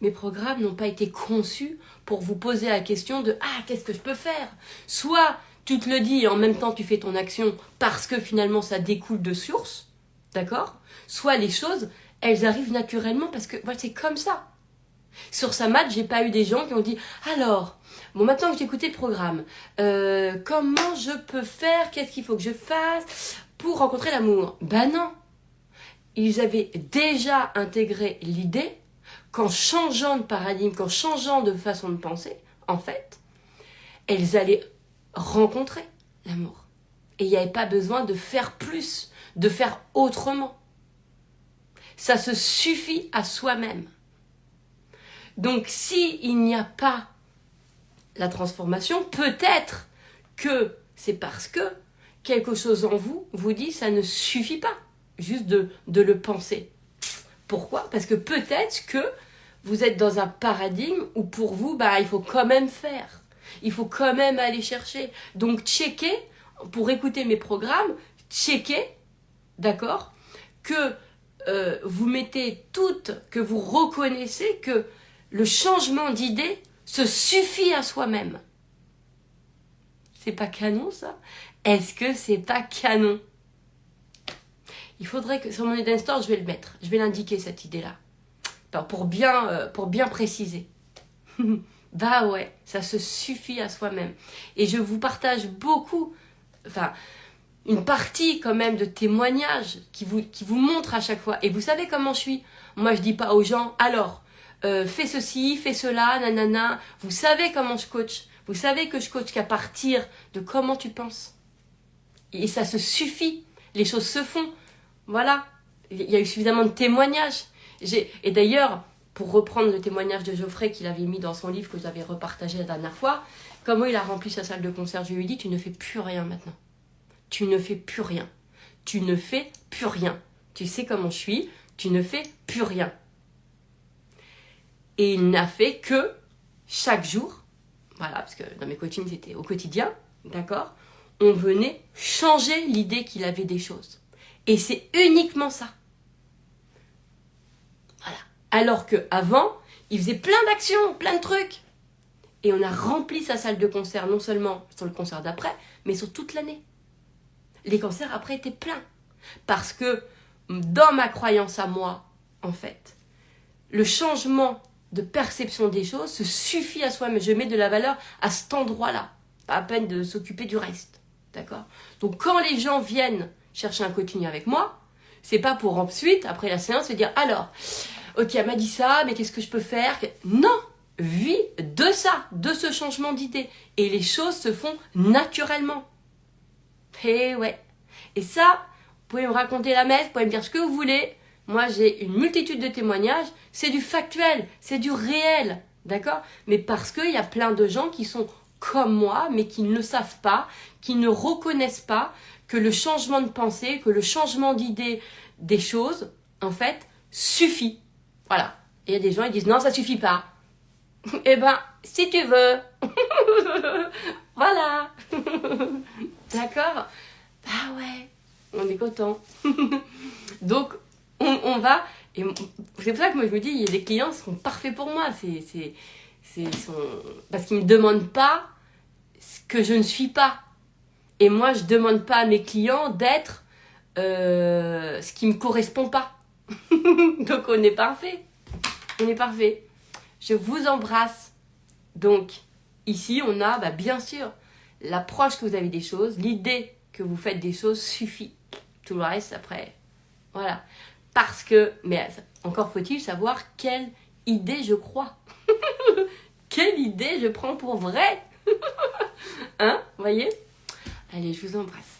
mes programmes n'ont pas été conçus pour vous poser la question de, qu'est-ce que je peux faire? Soit tu te le dis et en même temps tu fais ton action parce que finalement ça découle de source, d'accord? Soit les choses, elles arrivent naturellement parce que voilà, c'est comme ça. Sur Samat, j'ai pas eu des gens qui ont dit alors, bon maintenant que j'ai écouté le programme, comment je peux faire, qu'est-ce qu'il faut que je fasse pour rencontrer l'amour? Non, ils avaient déjà intégré l'idée qu'en changeant de paradigme, qu'en changeant de façon de penser, en fait, elles allaient rencontrer l'amour. Et il n'y avait pas besoin de faire plus, de faire autrement. Ça se suffit à soi-même. Donc, s'il n'y a pas la transformation, peut-être que c'est parce que quelque chose en vous vous dit ça ne suffit pas, juste de le penser. Pourquoi? Parce que peut-être que vous êtes dans un paradigme où pour vous, il faut quand même faire. Il faut quand même aller chercher. Donc, checkez, pour écouter mes programmes, checkez, d'accord, que vous mettez toutes, que vous reconnaissez que le changement d'idée se suffit à soi-même. C'est pas canon, ça? Est-ce que c'est pas canon? Il faudrait que sur mon Eden Store, je vais le mettre. Je vais l'indiquer, cette idée-là. Pour bien préciser. Ouais, ça se suffit à soi-même. Et je vous partage beaucoup, une partie quand même de témoignages qui vous montrent à chaque fois. Et vous savez comment je suis? Moi, je dis pas aux gens, alors, fais ceci, fais cela, nanana. Vous savez comment je coach. Vous savez que je coach qu'à partir de comment tu penses. Et ça se suffit. Les choses se font. Voilà. Il y a eu suffisamment de témoignages. Et d'ailleurs, pour reprendre le témoignage de Geoffrey qu'il avait mis dans son livre que j'avais repartagé la dernière fois, comment il a rempli sa salle de concert. Je lui ai dit, tu ne fais plus rien maintenant. Tu ne fais plus rien. Tu ne fais plus rien. Tu sais comment je suis, tu ne fais plus rien. Et il n'a fait que chaque jour, voilà, parce que dans mes coachings c'était au quotidien, d'accord, on venait changer l'idée qu'il avait des choses. Et c'est uniquement ça. Voilà. Alors qu'avant, il faisait plein d'actions, plein de trucs. Et on a rempli sa salle de concert, non seulement sur le concert d'après, mais sur toute l'année. Les concerts après étaient pleins. Parce que dans ma croyance à moi, en fait, le changement de perception des choses se suffit à soi, mais je mets de la valeur à cet endroit-là. Pas à peine de s'occuper du reste. D'accord ? Donc quand les gens viennent chercher un coaching avec moi, c'est pas pour ensuite, après la séance, se dire alors, ok, elle m'a dit ça, mais qu'est-ce que je peux faire ? Non ! Vis de ça, de ce changement d'idée. Et les choses se font naturellement. Et ouais. Et ça, vous pouvez me raconter la messe, vous pouvez me dire ce que vous voulez. Moi, j'ai une multitude de témoignages. C'est du factuel, c'est du réel. D'accord ? Mais parce qu'il y a plein de gens qui sont comme moi, mais qui ne le savent pas, qui ne reconnaissent pas que le changement de pensée, que le changement d'idée des choses, en fait, suffit. Voilà. Et il y a des gens qui disent non, ça suffit pas. Eh ben, si tu veux. Voilà. D'accord ? Ah ouais, on est content. Donc, on va... Et c'est pour ça que moi, je me dis, il y a des clients qui sont parfaits pour moi. Parce qu'ils ne me demandent pas ce que je ne suis pas. Et moi, je ne demande pas à mes clients d'être ce qui ne me correspond pas. Donc, on est parfait. On est parfait. Je vous embrasse. Donc, ici, on a, bien sûr, l'approche que vous avez des choses, l'idée que vous faites des choses suffit. Tout le reste, après, voilà. Parce que, mais encore faut-il savoir quelle idée je crois. Quelle idée je prends pour vrai. Hein, voyez ? Allez, je vous embrasse.